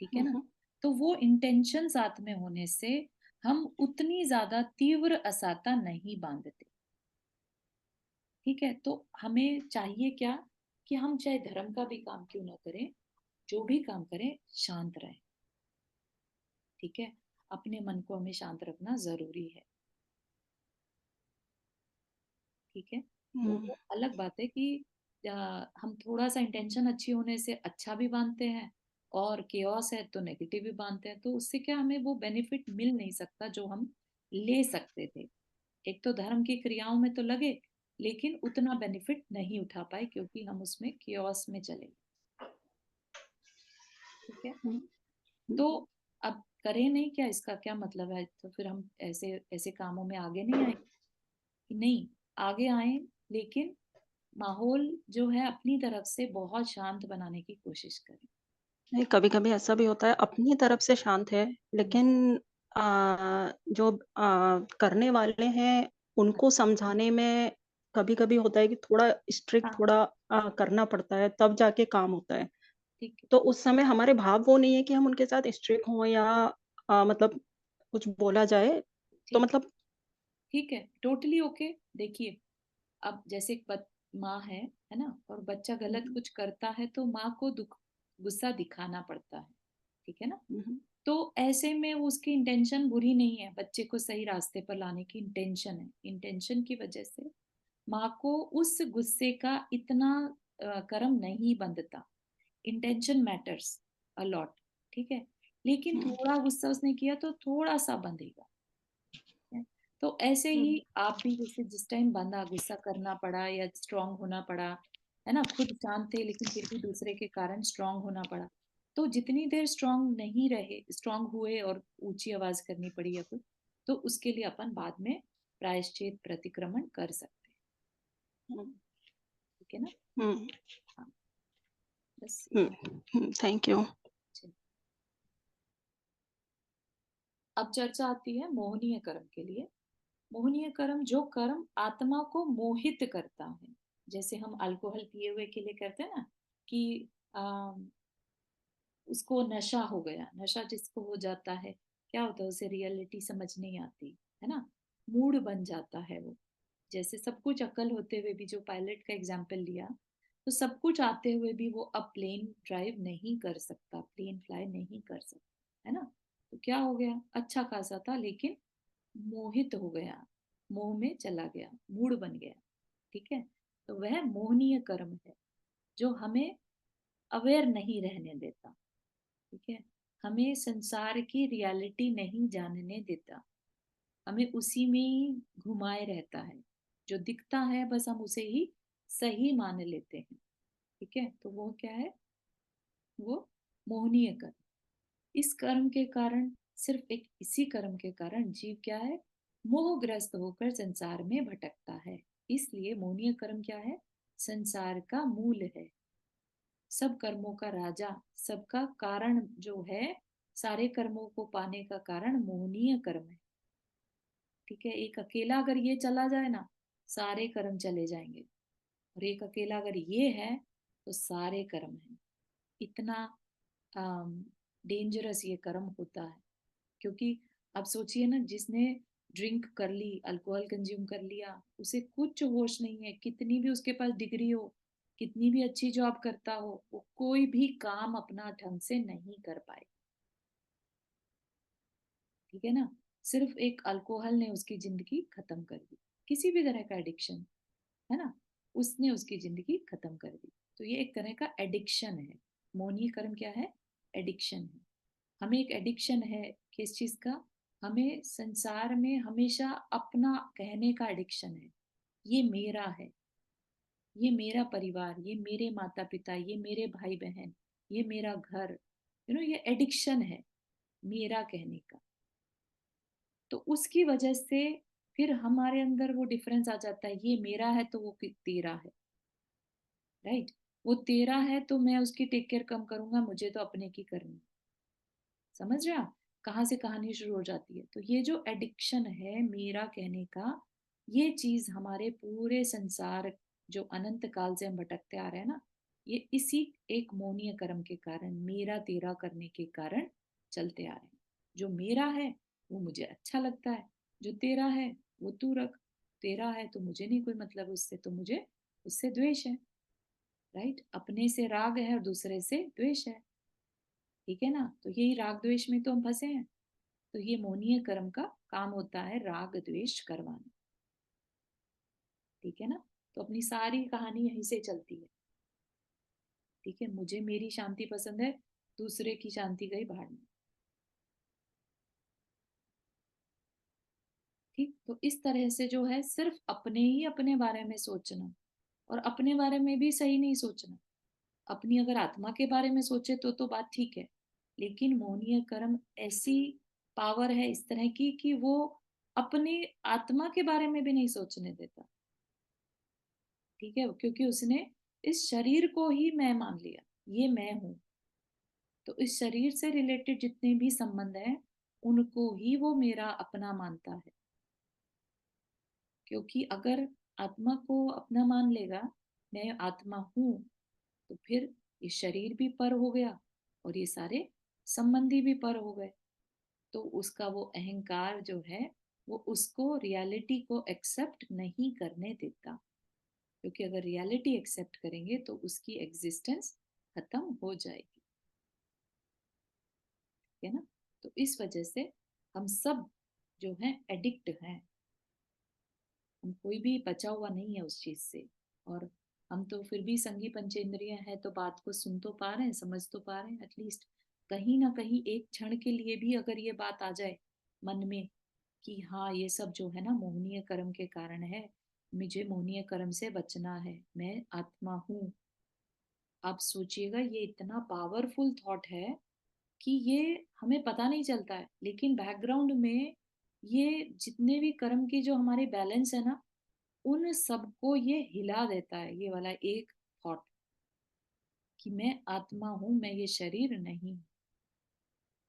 ठीक है ना? हम्म, तो वो इंटेंशन साथ में होने से हम उतनी ज्यादा तीव्र असाता नहीं बांधते। ठीक है, तो हमें चाहिए क्या? कि हम चाहे धर्म का भी काम क्यों ना करें, जो भी काम करें, शांत रहें। ठीक है, अपने मन को हमें शांत रखना जरूरी है। ठीक है, हम्म, वो अलग बात है कि हम थोड़ा सा इंटेंशन अच्छी होने से अच्छा भी मानते हैं, और केओस है तो नेगेटिव भी मानते हैं, तो उससे क्या हमें वो बेनिफिट मिल नहीं सकता जो हम ले सकते थे। एक तो धर्म की क्रियाओं में तो लगे, लेकिन उतना बेनिफिट नहीं उठा पाए क्योंकि हम उसमें केओस में चले। ठीक है, हम्म, तो अब करें नहीं क्या, इसका क्या मतलब है? तो फिर हम ऐसे ऐसे कामों में आगे नहीं आए? कि नहीं, आगे आए, लेकिन माहौल जो है अपनी तरफ से बहुत शांत बनाने की कोशिश करें। नहीं, कभी-कभी ऐसा भी होता है, अपनी तरफ से शांत है, हम्म, लेकिन जो करने वाले हैं, उनको समझाने में कभी-कभी होता है कि थोड़ा स्ट्रिक्ट हाँ, थोड़ा करना पड़ता है, तब जाके काम होता है। ठीक है, तो उस समय हमारे भाव वो नहीं है कि हम उनके साथ स्ट्रिक्ट हों या मतलब कुछ बोला जाए, तो ठीक मतलब ठीक है, टोटली ओके। देखिए, अब जैसे एक माँ है ना, और बच्चा हुँ, गलत हुँ, कुछ करता है तो माँ को दुख गुस्सा दिखाना पड़ता है, ठीक है ना। हुँ, हुँ, तो ऐसे में वो उसकी इंटेंशन बुरी नहीं है, बच्चे को सही रास्ते पर लाने की इंटेंशन है, इंटेंशन की वजह से माँ को उस गुस्से का इतना कर्म नहीं बंधता। इंटेंशन मैटर्स अ लॉट, ठीक है। लेकिन हुँ, थोड़ा गुस्सा उसने किया तो थोड़ा सा बंधेगा, है। तो ऐसे हुँ, ही आप भी जैसे जिस टाइम बंधा, गुस्सा करना पड़ा या स्ट्रांग होना पड़ा, है ना, खुद शांत थे लेकिन फिर भी दूसरे के कारण स्ट्रांग होना पड़ा। तो जितनी देर स्ट्रांग नहीं रहे, स्ट्रांग हुए और ऊंची आवाज करनी पड़ी या कुछ, तो उसके लिए अपन बाद में प्रायश्चित प्रतिक्रमण कर सकते हैं, हुँ, ठीक है ना। हुँ, हाँ, बस हुँ, इतना। हुँ, थैंक यू। चलिए, अब चर्चा आती है मोहनीय कर्म के लिए। मोहनीय कर्म, जो कर्म आत्मा को मोहित करता है, जैसे हम अल्कोहल पिए हुए के लिए करते हैं ना, कि उसको नशा हो गया, नशा जिसको हो जाता है, क्या होता है, उसे रियलिटी समझ नहीं आती, है ना, मूड बन जाता है वो। जैसे सब कुछ अक्ल होते हुए भी, जो पायलट का एग्जाम्पल लिया, तो सब कुछ आते हुए भी वो अब प्लेन ड्राइव नहीं कर सकता, प्लेन फ्लाई नहीं कर सकता, है ना। तो क्या हो गया, अच्छा खासा था लेकिन मोहित हो गया, मोह में चला गया, मूड बन गया, ठीक है। तो वह मोहनीय कर्म है, जो हमें अवेयर नहीं रहने देता, ठीक है, हमें संसार की रियलिटी नहीं जानने देता, हमें उसी में ही घुमाए रहता है। जो दिखता है बस हम उसे ही सही मान लेते हैं, ठीक है। तो वो क्या है, वो मोहनीय कर्म। इस कर्म के कारण, सिर्फ एक इसी कर्म के कारण जीव क्या है, मोहग्रस्त होकर संसार में भटकता है। इसलिए मोहनीय कर्म क्या है, संसार का मूल है, सब कर्मों का राजा, सबका कारण जो है, सारे कर्मों को पाने का कारण मोहनीय कर्म है, ठीक है। एक अकेला अगर ये चला जाए ना, सारे कर्म चले जाएंगे, और एक अकेला अगर ये है तो सारे कर्म हैं। इतना डेंजरस ये कर्म होता है, क्योंकि अब सोचिए ना, जिसने ड्रिंक कर ली, अल्कोहल कंज्यूम कर लिया, उसे कुछ होश नहीं है, कितनी भी उसके पास डिग्री हो, कितनी भी अच्छी जॉब करता हो, वो कोई भी काम अपना ढंग से नहीं कर पाए, ठीक है ना। सिर्फ एक अल्कोहल ने उसकी जिंदगी खत्म कर दी, किसी भी तरह का एडिक्शन, है ना, उसने उसकी जिंदगी खत्म कर दी। तो ये एक तरह का एडिक्शन है। मौनी कर्म क्या है, एडिक्शन है। हमें एक एडिक्शन है किस चीज का, हमें संसार में हमेशा अपना कहने का एडिक्शन है। ये मेरा है, ये मेरा परिवार, ये मेरे माता पिता, ये मेरे भाई बहन, ये मेरा घर, ये एडिक्शन है मेरा कहने का। तो उसकी वजह से फिर हमारे अंदर वो डिफरेंस आ जाता है, ये मेरा है तो वो तेरा है, राइट। वो तेरा है तो मैं उसकी टेक केयर कम करूंगा, मुझे तो अपने की करनी। समझ रहे आप कहाँ से कहानी शुरू हो जाती है। तो ये जो एडिक्शन है मेरा कहने का, ये चीज हमारे पूरे संसार, जो अनंत काल से हम भटकते आ रहे हैं ना, ये इसी एक मौनीय कर्म के कारण, मेरा तेरा करने के कारण चलते आ रहे हैं। जो मेरा है वो मुझे अच्छा लगता है, जो तेरा है वो तू रख, तेरा है तो मुझे नहीं कोई मतलब उससे, तो मुझे उससे द्वेष है, राइट। अपने से राग है और दूसरे से द्वेष है, ठीक है ना। तो यही राग द्वेष में तो हम फंसे हैं। तो ये मोहनीय कर्म का काम होता है राग द्वेष करवाना, ठीक है ना। तो अपनी सारी कहानी यहीं से चलती है, ठीक है। मुझे मेरी शांति पसंद है, दूसरे की शांति गई भाड़ में, ठीक। तो इस तरह से जो है, सिर्फ अपने ही अपने बारे में सोचना, और अपने बारे में भी सही नहीं सोचना। अपनी अगर आत्मा के बारे में सोचे तो बात ठीक है, लेकिन मोहनीय कर्म ऐसी पावर है इस तरह की कि वो अपनी आत्मा के बारे में भी नहीं सोचने देता, ठीक है, क्योंकि उसने इस शरीर को ही मैं मान लिया, ये मैं हूं, तो इस शरीर से रिलेटेड जितने भी संबंध हैं उनको ही वो मेरा अपना मानता है। क्योंकि अगर आत्मा को अपना मान लेगा, मैं आत्मा हूँ, तो फिर ये शरीर भी पर हो गया और ये सारे संबंधी भी पर हो गए। तो उसका वो अहंकार जो है वो उसको रियलिटी को एक्सेप्ट नहीं करने देता। क्योंकि अगर रियलिटी एक्सेप्ट करेंगे तो उसकी एग्जिस्टेंस खत्म हो जाएगी, है ना। तो इस वजह से हम सब जो है एडिक्ट हैं, हम कोई भी बचा हुआ नहीं है उस चीज से। और हम तो फिर भी संगी पंचेंद्रिय है तो बात को सुन तो पा रहे हैं, समझ तो पा रहे हैं एटलीस्ट। कहीं ना कहीं एक क्षण के लिए भी अगर ये बात आ जाए मन में कि हाँ ये सब जो है ना मोहनीय कर्म के कारण है, मुझे मोहनीय कर्म से बचना है, मैं आत्मा हूँ। आप सोचिएगा ये इतना पावरफुल थॉट है कि ये हमें पता नहीं चलता है, लेकिन बैकग्राउंड में ये जितने भी कर्म की जो हमारी बैलेंस है ना उन सबको ये हिला देता है, ये वाला एक थॉट कि मैं आत्मा हूं, मैं ये शरीर नहीं।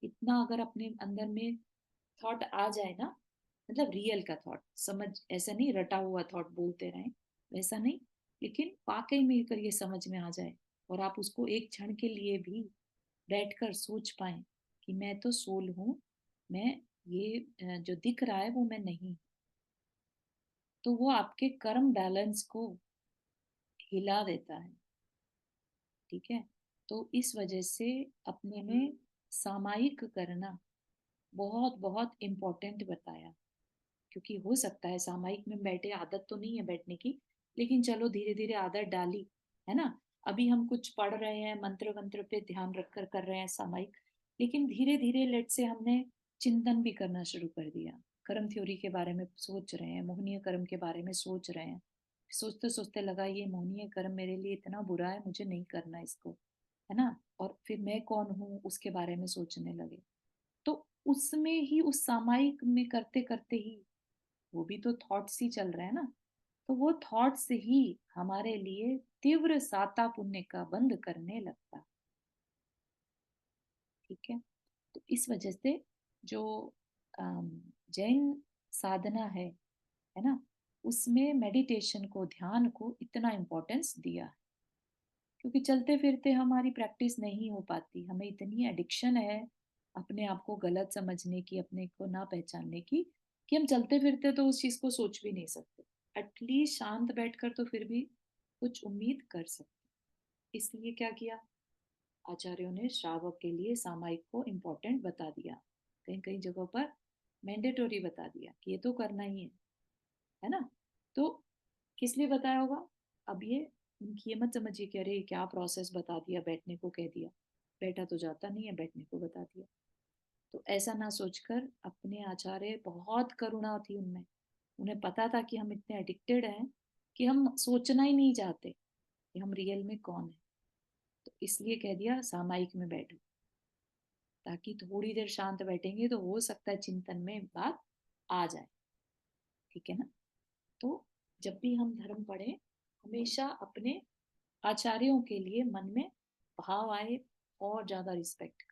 इतना अगर अपने अंदर में थॉट आ जाए ना, मतलब रियल का थॉट, समझ ऐसा नहीं रटा हुआ थॉट बोलते रहे वैसा नहीं, लेकिन वाकई में अगर ये समझ में आ जाए और आप उसको एक क्षण के लिए भी बैठकर सोच पाए कि मैं तो सोल हूँ, मैं ये जो दिख रहा है वो मैं नहीं, तो वो आपके कर्म बैलेंस को हिला देता है। ठीक है। तो इस वजह से अपने में सामायिक करना बहुत बहुत इम्पोर्टेंट बताया। क्योंकि हो सकता है सामायिक में बैठे, आदत तो नहीं है बैठने की, लेकिन चलो धीरे धीरे आदत डाली, है ना। अभी हम कुछ पढ़ रहे हैं, मंत्र वंत्र पे ध्यान रखकर कर रहे हैं सामायिक, लेकिन धीरे धीरे लेट से हमने चिंतन भी करना शुरू कर दिया, कर्म थ्योरी के बारे में सोच रहे हैं, मोहनीय कर्म के बारे में सोच रहे हैं। सोचते सोचते लगा ये मोहनीय कर्म मेरे लिए इतना बुरा है, मुझे नहीं करना इसको, है ना। और फिर मैं कौन हूँ उसके बारे में सोचने लगे। तो उसमें ही उस सामायिक में करते करते ही वो भी तो थॉट्स ही चल रहे हैं ना, तो वो थॉट्स ही हमारे लिए तीव्र साता पुण्य का बंद करने लगता। ठीक है। तो इस वजह से जो अम, जैन साधना है ना, उसमें मेडिटेशन को, ध्यान को इतना इम्पोर्टेंस दिया है। क्योंकि चलते फिरते हमारी प्रैक्टिस नहीं हो पाती, हमें इतनी एडिक्शन है अपने आप को गलत समझने की, अपने को ना पहचानने की, कि हम चलते फिरते तो उस चीज को सोच भी नहीं सकते। एटलीस्ट शांत बैठकर तो फिर भी कुछ उम्मीद कर सकते। इसलिए क्या किया, आचार्यों ने श्रावक के लिए सामायिक को इम्पोर्टेंट बता दिया, कहीं कहीं जगहों पर मैंडेटोरी बता दिया कि ये तो करना ही है ना। तो किस लिए बताया होगा, अब ये उनकी ये मत समझिए कि अरे क्या प्रोसेस बता दिया, बैठने को कह दिया, बैठा तो जाता नहीं है, बैठने को बता दिया। तो ऐसा ना सोचकर, अपने आचार्य बहुत करुणा थी उनमें, उन्हें पता था कि हम इतने एडिक्टेड हैं कि हम सोचना ही नहीं चाहते कि हम रियल में कौन है। तो इसलिए कह दिया सामायिक में बैठो, ताकि थोड़ी देर शांत बैठेंगे तो हो सकता है चिंतन में बात आ जाए। ठीक है ना। तो जब भी हम धर्म पढ़े, हमेशा अपने आचार्यों के लिए मन में भाव आए और ज्यादा रिस्पेक्ट कर।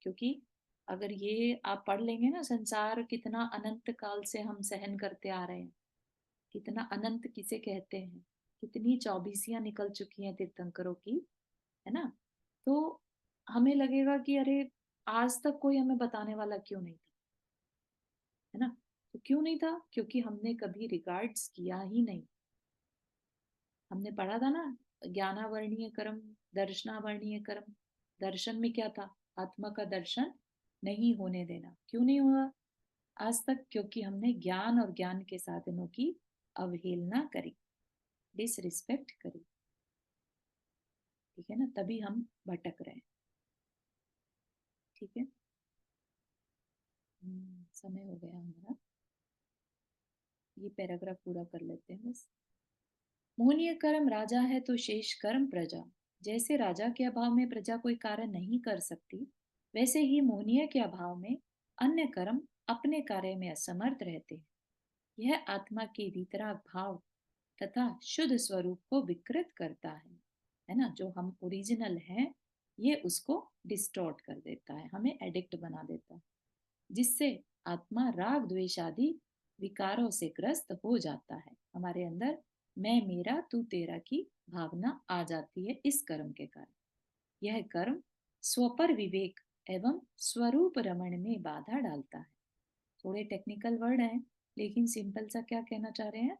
क्योंकि अगर ये आप पढ़ लेंगे ना, संसार कितना अनंत काल से हम सहन करते आ रहे हैं, कितना अनंत किसे कहते हैं, कितनी चौबीसियां निकल चुकी हैं तीर्थंकरों की, है ना। तो हमें लगेगा कि अरे आज तक कोई हमें बताने वाला क्यों नहीं था, है ना। तो क्यों नहीं था, क्योंकि हमने कभी रिगार्ड्स किया ही नहीं। हमने पढ़ा था ना, ज्ञानावर्णीय कर्म, दर्शनावर्णीय कर्म। दर्शन में क्या था, आत्मा का दर्शन नहीं होने देना। क्यों नहीं हुआ आज तक, क्योंकि हमने ज्ञान और ज्ञान के साधनों की अवहेलना करी, डिसरिस्पेक्ट करी। ठीक है ना, तभी हम भटक रहे हैं। ठीक है। समय हो गया हमारा, ये पैराग्राफ पूरा कर लेते हैं बस। मोहनीय कर्म राजा है तो शेष कर्म प्रजा। जैसे राजा के अभाव में प्रजा कोई कार्य नहीं कर सकती, वैसे ही मोहनीय के अभाव में अन्य कर्म अपने कार्य में असमर्थ रहते हैं। यह आत्मा के वितराग भाव तथा शुद्ध स्वरूप को विकृत करता है ना। जो हम ओरिजिनल हैं ये उसको डिस्टॉर्ट कर देता है, हमें एडिक्ट बना देता है, जिससे आत्मा राग द्वेष आदि विकारों से ग्रस्त हो जाता है। हमारे अंदर मैं मेरा तू तेरा की भावना आ जाती है इस कर्म के कारण। यह कर्म स्वपर विवेक एवं स्वरूप रमण में बाधा डालता है। थोड़े टेक्निकल वर्ड हैं, लेकिन सिंपल सा क्या कहना चाह रहे हैं,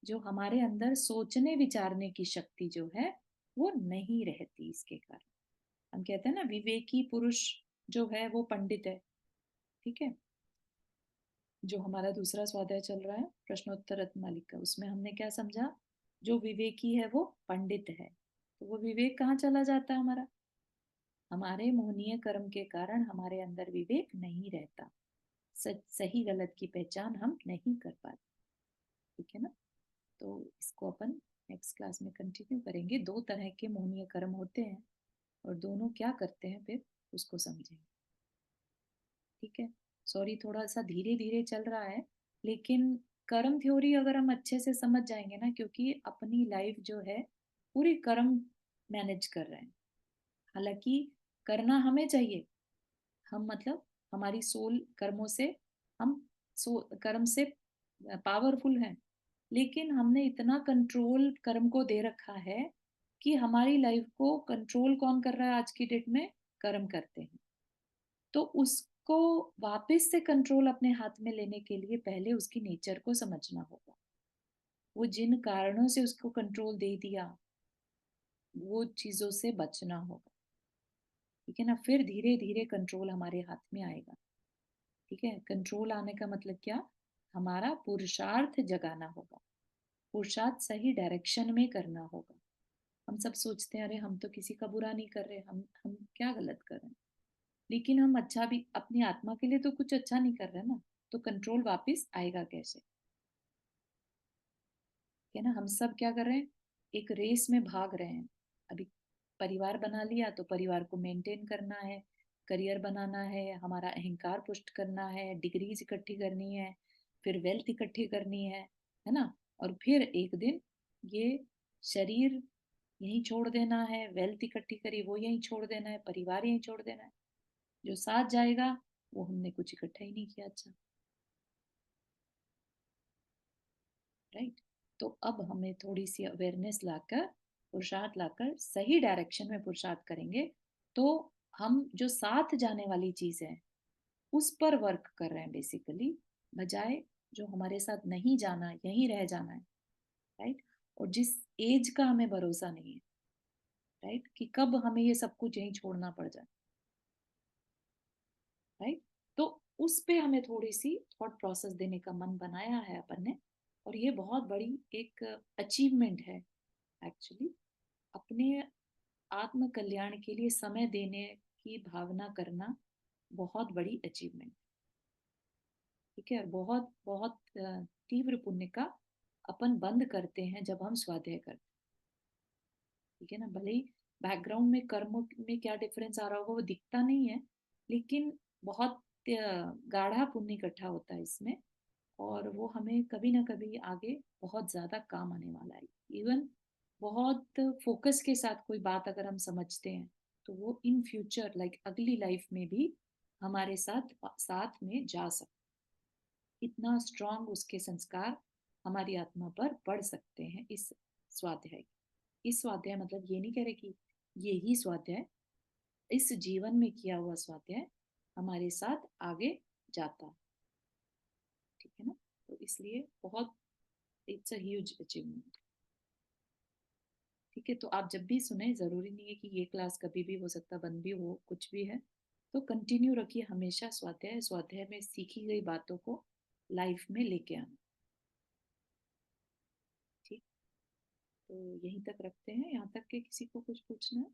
जो हमारे अंदर सोचने विचारने की शक्ति जो है वो नहीं रहती इसके कारण। हम कहते हैं ना विवेकी पुरुष जो है वो पंडित है, ठीक है। जो हमारा दूसरा स्वाध्याय चल रहा है प्रश्नोत्तर रत्नमालिका का, उसमें हमने क्या समझा, जो विवेकी है वो पंडित है। तो वो विवेक कहाँ चला जाता है हमारा, हमारे मोहनीय कर्म के कारण हमारे अंदर विवेक नहीं रहता, सच सही गलत की पहचान हम नहीं कर पाते, ठीक है ना। तो इसको अपन नेक्स्ट क्लास में कंटिन्यू करेंगे। दो तरह के मोहनीय कर्म होते हैं और दोनों क्या करते हैं फिर उसको समझेंगे, ठीक है। सॉरी थोड़ा सा धीरे धीरे चल रहा है, लेकिन कर्म थ्योरी अगर हम अच्छे से समझ जाएंगे ना, क्योंकि अपनी लाइफ जो है पूरी कर्म मैनेज कर रहे हैं। हालांकि करना हमें चाहिए, हम मतलब हमारी सोल कर्मों से, हम कर्म से पावरफुल हैं, लेकिन हमने इतना कंट्रोल कर्म को दे रखा है कि हमारी लाइफ को कंट्रोल कौन कर रहा है आज की डेट में, कर्म करते हैं। तो उसको वापस से कंट्रोल अपने हाथ में लेने के लिए पहले उसकी नेचर को समझना होगा। वो जिन कारणों से उसको कंट्रोल दे दिया वो चीजों से बचना होगा, ठीक है ना। फिर धीरे धीरे कंट्रोल हमारे हाथ में आएगा, ठीक है। कंट्रोल आने का मतलब क्या, हमारा पुरुषार्थ जगाना होगा, पुरुषार्थ सही डायरेक्शन में करना होगा। हम सब सोचते हैं अरे हम तो किसी का बुरा नहीं कर रहे, हम क्या गलत कर रहे हैं, लेकिन हम अच्छा भी अपनी आत्मा के लिए तो कुछ अच्छा नहीं कर रहे ना, तो कंट्रोल वापस आएगा कैसे, है ना। हम सब क्या कर रहे हैं, एक रेस में भाग रहे हैं। अभी परिवार बना लिया तो परिवार को मेंटेन करना है, करियर बनाना है, हमारा अहंकार पुष्ट करना है, डिग्रीज इकट्ठी करनी है, फिर वेल्थ इकट्ठी करनी है ना। और फिर एक दिन ये शरीर यहीं छोड़ देना है, वेल्थ इकट्ठी करी वो यहीं छोड़ देना है, परिवार यहीं छोड़ देना है। जो साथ जाएगा वो हमने कुछ इकट्ठा ही नहीं किया, अच्छा, राइट। तो अब हमें थोड़ी सी अवेयरनेस लाकर, पुरुषार्थ लाकर सही डायरेक्शन में पुरुषार्थ करेंगे, तो हम जो साथ जाने वाली चीज है उस पर वर्क कर रहे हैं बेसिकली, बजाय जो हमारे साथ नहीं जाना, यहीं रह जाना है, राइट। और जिस एज का हमें भरोसा नहीं है, राइट, कि कब हमें ये सब कुछ यहीं छोड़ना पड़ जाए, राइट। तो उस पे हमें थोड़ी सी थॉट प्रोसेस देने का मन बनाया है अपन ने, और ये बहुत बड़ी एक अचीवमेंट है एक्चुअली, अपने आत्म कल्याण के लिए समय देने की भावना करना बहुत बड़ी अचीवमेंट, ठीक है। और बहुत बहुत तीव्र पुण्य का अपन बंद करते हैं जब हम स्वाध्याय करते हैं, ठीक है ना। भले ही बैकग्राउंड में कर्मों में क्या डिफरेंस आ रहा होगा वो दिखता नहीं है, लेकिन बहुत गाढ़ा पुण्य इकट्ठा होता है इसमें, और वो हमें कभी ना कभी आगे बहुत ज्यादा काम आने वाला है। इवन बहुत फोकस के साथ कोई बात अगर हम समझते हैं तो वो इन फ्यूचर लाइक अगली लाइफ में भी हमारे साथ साथ में जा सकते, इतना स्ट्रांग उसके संस्कार हमारी आत्मा पर पड़ सकते हैं इस स्वाध्याय। इस स्वाध्याय मतलब ये नहीं कह रहे कि ये ही स्वाध्याय, इस जीवन में किया हुआ स्वाध्याय हमारे साथ आगे जाता, ठीक है ना। तो इसलिए बहुत इट्स अ ह्यूज अचीवमेंट, ठीक है। तो आप जब भी सुने, जरूरी नहीं है कि ये क्लास कभी भी, हो सकता बंद भी हो, कुछ भी है, तो कंटिन्यू रखिए हमेशा स्वाध्याय, स्वाध्याय में सीखी गई बातों को लाइफ में लेके आना, ठीक। तो यहीं तक रखते हैं, यहाँ तक के किसी को कुछ पूछना है।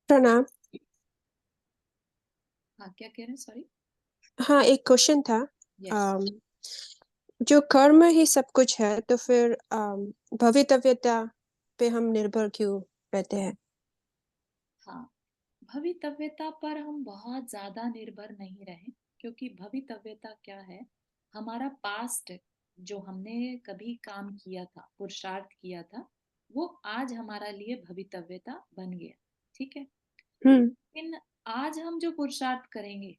प्रणाम। हाँ क्या कह रहे हैं, सॉरी। हाँ, एक क्वेश्चन था। यस। अम, जो कर्म ही सब कुछ है तो फिर भवितव्यता पे हम निर्भर क्यों रहते हैं? हाँ, भवितव्यता पर हम बहुत ज्यादा निर्भर नहीं रहे, क्योंकि भवितव्यता क्या है, हमारा पास्ट जो हमने कभी काम किया था, पुरुषार्थ किया था, वो आज हमारा लिए भवितव्यता बन गया। ठीक है, हम्म। लेकिन आज हम जो पुरुषार्थ करेंगे,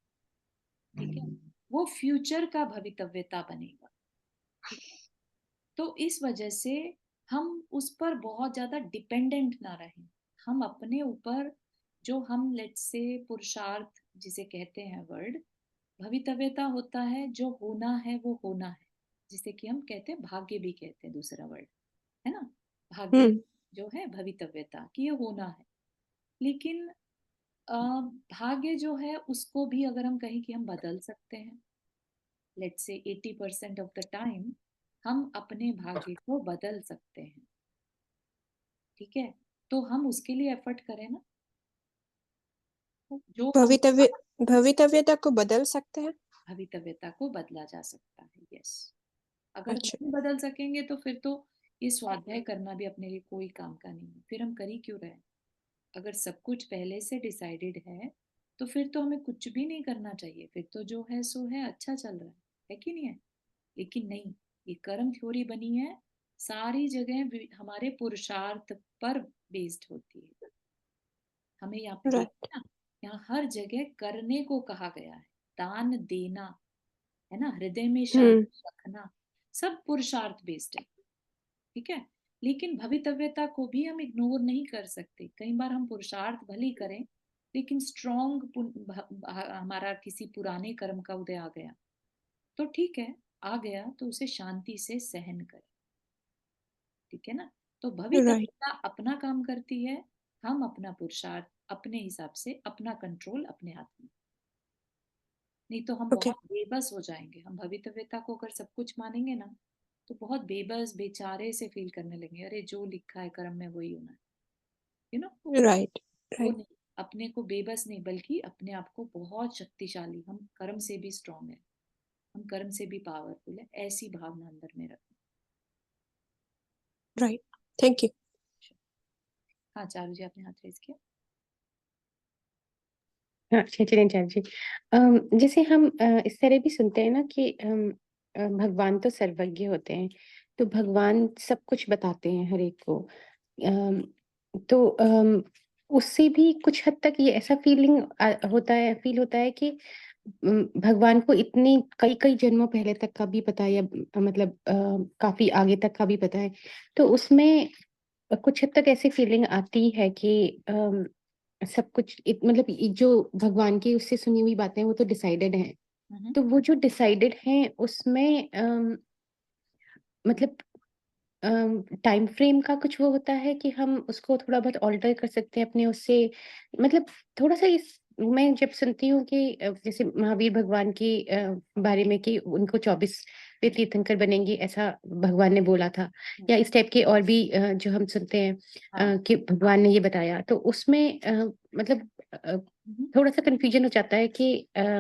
ठीक है, वो फ्यूचर का भवितव्यता बनेगा। ठीक है, तो इस वजह से हम उस पर बहुत ज्यादा डिपेंडेंट ना रहें। हम अपने ऊपर जो हम लेट्स से पुरुषार्थ जिसे कहते हैं वर्ड, भवितव्यता होता है जो होना है वो होना है, जिसे कि हम कहते हैं भाग्य भी कहते हैं, दूसरा वर्ड है ना, भाग्य हम्म। जो है भवितव्यता कि ये होना है। लेकिन अ, भाग्य जो है उसको भी अगर हम कहें कि हम बदल सकते हैं, let's say 80% of the time हम अपने भाग्य को बदल सकते हैं। ठीक है, तो हम उसके लिए एफर्ट करें ना, जो हम भवितव्य भवितव्यता को बदल सकते हैं। भवितव्यता को बदला जा सकता है। यस, अगर अच्छा। नहीं बदल सकेंगे तो फिर तो ये स्वाध्याय करना भी अपने लिए कोई काम का नहीं है, फिर हम कर ही क्यों रहे हैं। अगर सब कुछ पहले से डिसाइडेड है तो फिर तो हमें कुछ भी नहीं करना चाहिए, फिर तो जो है सो है, अच्छा चल रहा है कि नहीं है। लेकिन नहीं, ये कर्म थ्योरी बनी है, सारी जगह हमारे पुरुषार्थ पर बेस्ड होती है। हमें यहाँ पे राइट। देखना, यहाँ हर जगह करने को कहा गया है, दान देना, है ना, हृदय में हम्म। शांति रखना, सब पुरुषार्थ बेस्ड है। ठीक है, लेकिन भवितव्यता को भी हम इग्नोर नहीं कर सकते। कई बार हम पुरुषार्थ भले ही करें, लेकिन स्ट्रॉन्ग हमारा किसी पुराने कर्म का उदय आ गया, तो ठीक है, आ गया तो उसे शांति से सहन करें। ठीक है ना, तो राइट। भवितव्यता अपना काम करती है, हम अपना पुरुषार्थ अपने हिसाब से, अपना कंट्रोल अपने हाथ में। नहीं तो हम ओके। बहुत बेबस हो जाएंगे। हम भवितव्यता को अगर सब कुछ मानेंगे ना, तो बहुत बेबस बेचारे से फील करने लगेंगे, अरे जो लिखा है कर्म में वही होना है, यू नो। राइट। वो राइट। नहीं, अपने को बेबस नहीं, बल्कि अपने आप को बहुत शक्तिशाली, हम कर्म से भी स्ट्रांग है, हम कर्म से भी पावरफुल है, ऐसी भावना अंदर में रखें। राइट। Thank you. हाँ चारू जी, आपने हाथ रेज किया। हाँ, चलिए चारू जी। जैसे हम इस तरह भी सुनते हैं ना कि भगवान तो सर्वज्ञ होते हैं, तो भगवान सब कुछ बताते हैं हर एक को। अम, तो उससे भी कुछ हद तक ये ऐसा होता है, फील होता है कि भगवान को इतनी कई कई जन्मों पहले तक का भी पता है, या मतलब काफी आगे तक का भी पता है। तो उसमें कुछ हद तक ऐसी फीलिंग आती है कि सब कुछ मतलब जो भगवान की उससे सुनी हुई बातें वो तो डिसाइडेड हैं। हम्म। तो वो जो डिसाइडेड हैं उसमें मतलब टाइम फ्रेम का कुछ वो होता है कि हम उसको थोड़ा बहुत ऑल्टर कर सकते हैं अपने उससे, मतलब थोड़ा सा इस मैं जब सुनती हूँ कि जैसे महावीर भगवान की बारे में कि उनको 24 वे तीर्थंकर बनेंगे, ऐसा भगवान ने बोला था, या इस टाइप के और भी जो हम सुनते हैं हाँ। कि भगवान ने ये बताया, तो उसमें मतलब थोड़ा सा कंफ्यूजन हो जाता है कि ये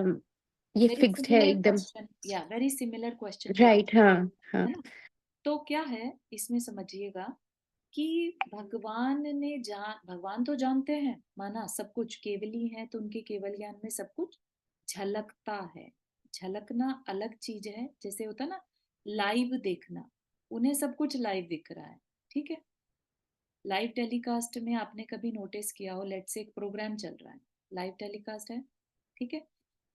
वेरी फिक्स्ड है सिमिलर एकदम। क्वेश्चन, या वेरी सिमिलर क्वेश्चन जो आप, राइट, हाँ हाँ। है ना। तो क्या है इसमें, समझिएगा कि भगवान तो जानते हैं, माना सब कुछ केवली है, तो उनके केवल ज्ञान में सब कुछ झलकता है। झलकना अलग चीज है, जैसे होता ना लाइव देखना, उन्हें सब कुछ लाइव दिख रहा है। ठीक है, लाइव टेलीकास्ट में आपने कभी नोटिस किया हो, लेट्स से एक प्रोग्राम चल रहा है, लाइव टेलीकास्ट है, ठीक है,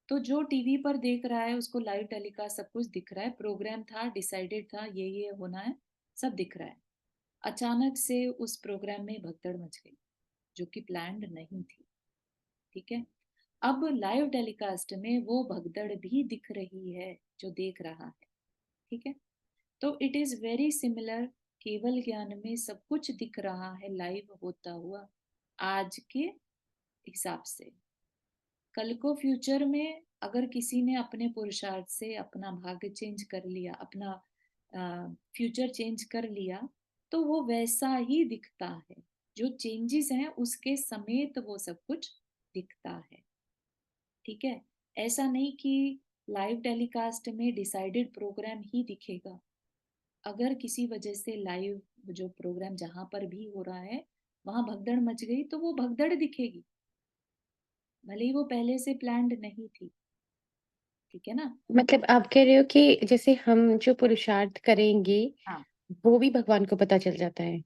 तो जो टीवी पर देख रहा है उसको लाइव टेलीकास्ट सब कुछ दिख रहा है, प्रोग्राम था, डिसाइडेड था, ये होना है, सब दिख रहा है। अचानक से उस प्रोग्राम में भगदड़ मच गई, जो कि प्लान्ड नहीं थी। ठीक है, अब लाइव टेलीकास्ट में वो भगदड़ भी दिख रही है जो देख रहा है। ठीक है, तो इट इज वेरी सिमिलर, केवल ज्ञान में सब कुछ दिख रहा है लाइव होता हुआ आज के हिसाब से। कल को फ्यूचर में अगर किसी ने अपने पुरुषार्थ से अपना भाग्य चेंज कर लिया, अपना फ्यूचर चेंज कर लिया, तो वो वैसा ही दिखता है, जो चेंजेस हैं उसके समेत वो सब कुछ दिखता है। ठीक है, ऐसा नहीं कि लाइव टेलीकास्ट में डिसाइडेड प्रोग्राम ही दिखेगा। अगर किसी वजह से लाइव जो प्रोग्राम जहां पर भी हो रहा है वहां भगदड़ मच गई, तो वो भगदड़ दिखेगी, भले ही वो पहले से प्लान्ड नहीं थी। ठीक है ना? मतलब आप कह रहे हो कि जैसे हम जो पुरुषार्थ करेंगे हाँ। वो भी भगवान को पता चल जाता है।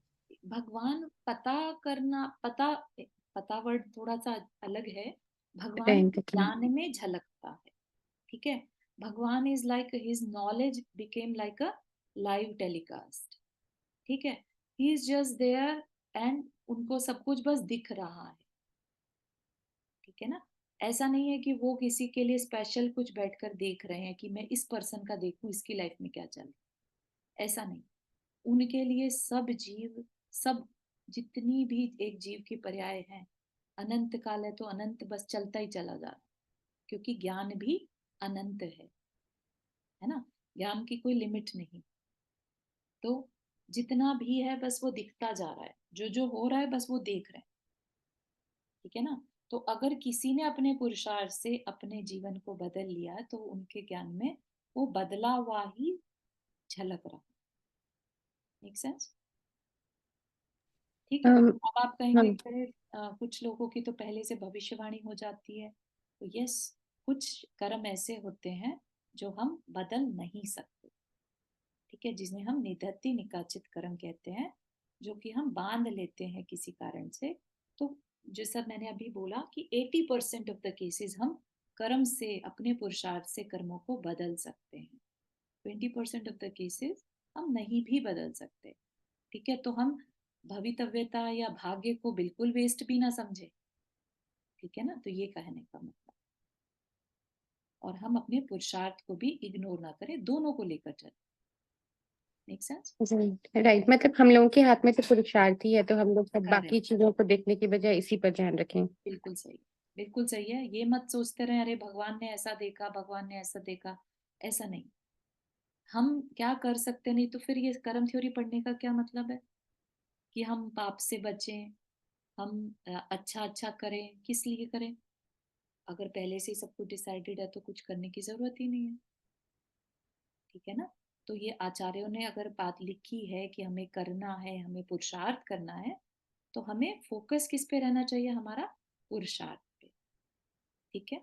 भगवान पता करना, पता वर्ड थोड़ा सा अलग है। भगवान Right, okay. ज्ञान में झलकता है, ठीक है? भगवान is like his knowledge became like a live telecast, ठीक है? He is just there and उनको सब कुछ बस दिख रहा है, ठीक है ना? ऐसा नहीं है कि वो किसी के लिए स्पेशल कुछ बैठकर देख रहे हैं कि मैं इस पर्सन का देखूं इसकी लाइफ में क्या चल रहा है, ऐसा नहीं। उनके लिए सब जीव, सब जितनी भी एक जीव की पर्याय है, अनंत काल है तो अनंत बस चलता ही चला जा रहा है, क्योंकि ज्ञान भी अनंत है ना? ज्ञान की कोई लिमिट नहीं। तो जितना भी है बस वो दिखता जा रहा है, जो जो हो रहा है बस वो देख रहे हैं, ठीक है ना? तो अगर किसी ने अपने पुरुषार्थ से अपने जीवन को बदल लिया तो उनके ज्ञान में वो बदला हुआ ही झलक रहा। Make sense? ठीक है। um, अब आप कहेंगे हम कि कुछ लोगों की तो पहले से भविष्यवाणी हो जाती है, तो यस, कुछ कर्म ऐसे होते हैं जो हम बदल नहीं सकते, ठीक है, जिन्हें हम निधत्ति निकाचित कर्म कहते हैं, जो कि हम बांध लेते हैं किसी कारण से। तो जैसा मैंने अभी बोला कि 80% ऑफ द केसेस हम कर्म से, अपने पुरुषार्थ से कर्मों को बदल सकते हैं। 20% ऑफ द केसेस हम नहीं भी बदल सकते, ठीक है? तो हम भवितव्यता या भाग्य को बिल्कुल वेस्ट भी ना समझे, ठीक है ना? तो ये कहने का मतलब, और हम अपने पुरुषार्थ को भी इग्नोर ना करें, दोनों को लेकर चलें। Make sense? राइट, मतलब हम लोगों के हाथ में तो पुरुषार्थ ही है, तो हम लोग सब बाकी करेक्ट, चीजों को देखने की बजाय इसी पर ध्यान रखें। बिल्कुल सही, बिल्कुल सही है। ये मत सोचते रहे अरे भगवान ने ऐसा देखा, भगवान ने ऐसा देखा, ऐसा नहीं। हम क्या कर सकते, नहीं तो फिर ये कर्म थ्योरी पढ़ने का क्या मतलब है कि हम पाप से बचें, हम अच्छा अच्छा करें, किस लिए करें? अगर पहले से ही सब कुछ डिसाइडेड है तो कुछ करने की जरूरत ही नहीं है, ठीक है ना? तो ये आचार्यों ने अगर बात लिखी है कि हमें करना है, हमें पुरुषार्थ करना है, तो हमें फोकस किस पे रहना चाहिए? हमारा पुरुषार्थ पे, ठीक है?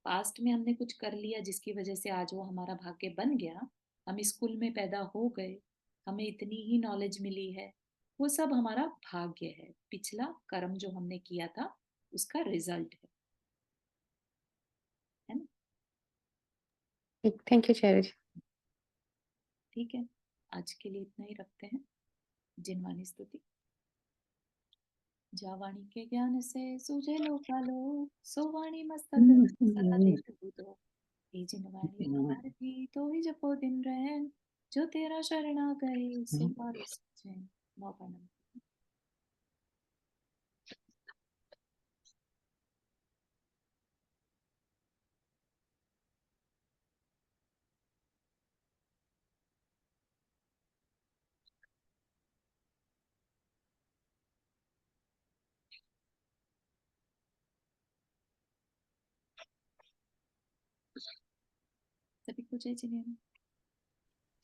पास्ट में हमने कुछ कर लिया जिसकी वजह से आज वो हमारा भाग्य बन गया, हम स्कूल में पैदा हो गए, हमें इतनी ही नॉलेज मिली है, वो सब हमारा भाग्य है, पिछला कर्म जो हमने किया था उसका रिजल्ट है ना? थैंक यू चैरिज। ठीक है, आज के लिए इतना ही रखते हैं। जिनवानी स्तुति। जावाणी के ज्ञान से सूझे लोकालो, सो वाणी मस्तक सदा देत बुधो। हे जिनवाणी हार भी तो ही जपो दिन रहन, जो तेरा शरणा गए सो पावे सुचैन। मौका नंबर। सभी को जय जिनेन्द्र।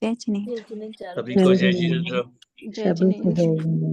जय जिनेन्द्र। जय जिनेन्द्र चारू सभी जी। को जय जिनेन्द्र। जय जिनेन्द्र।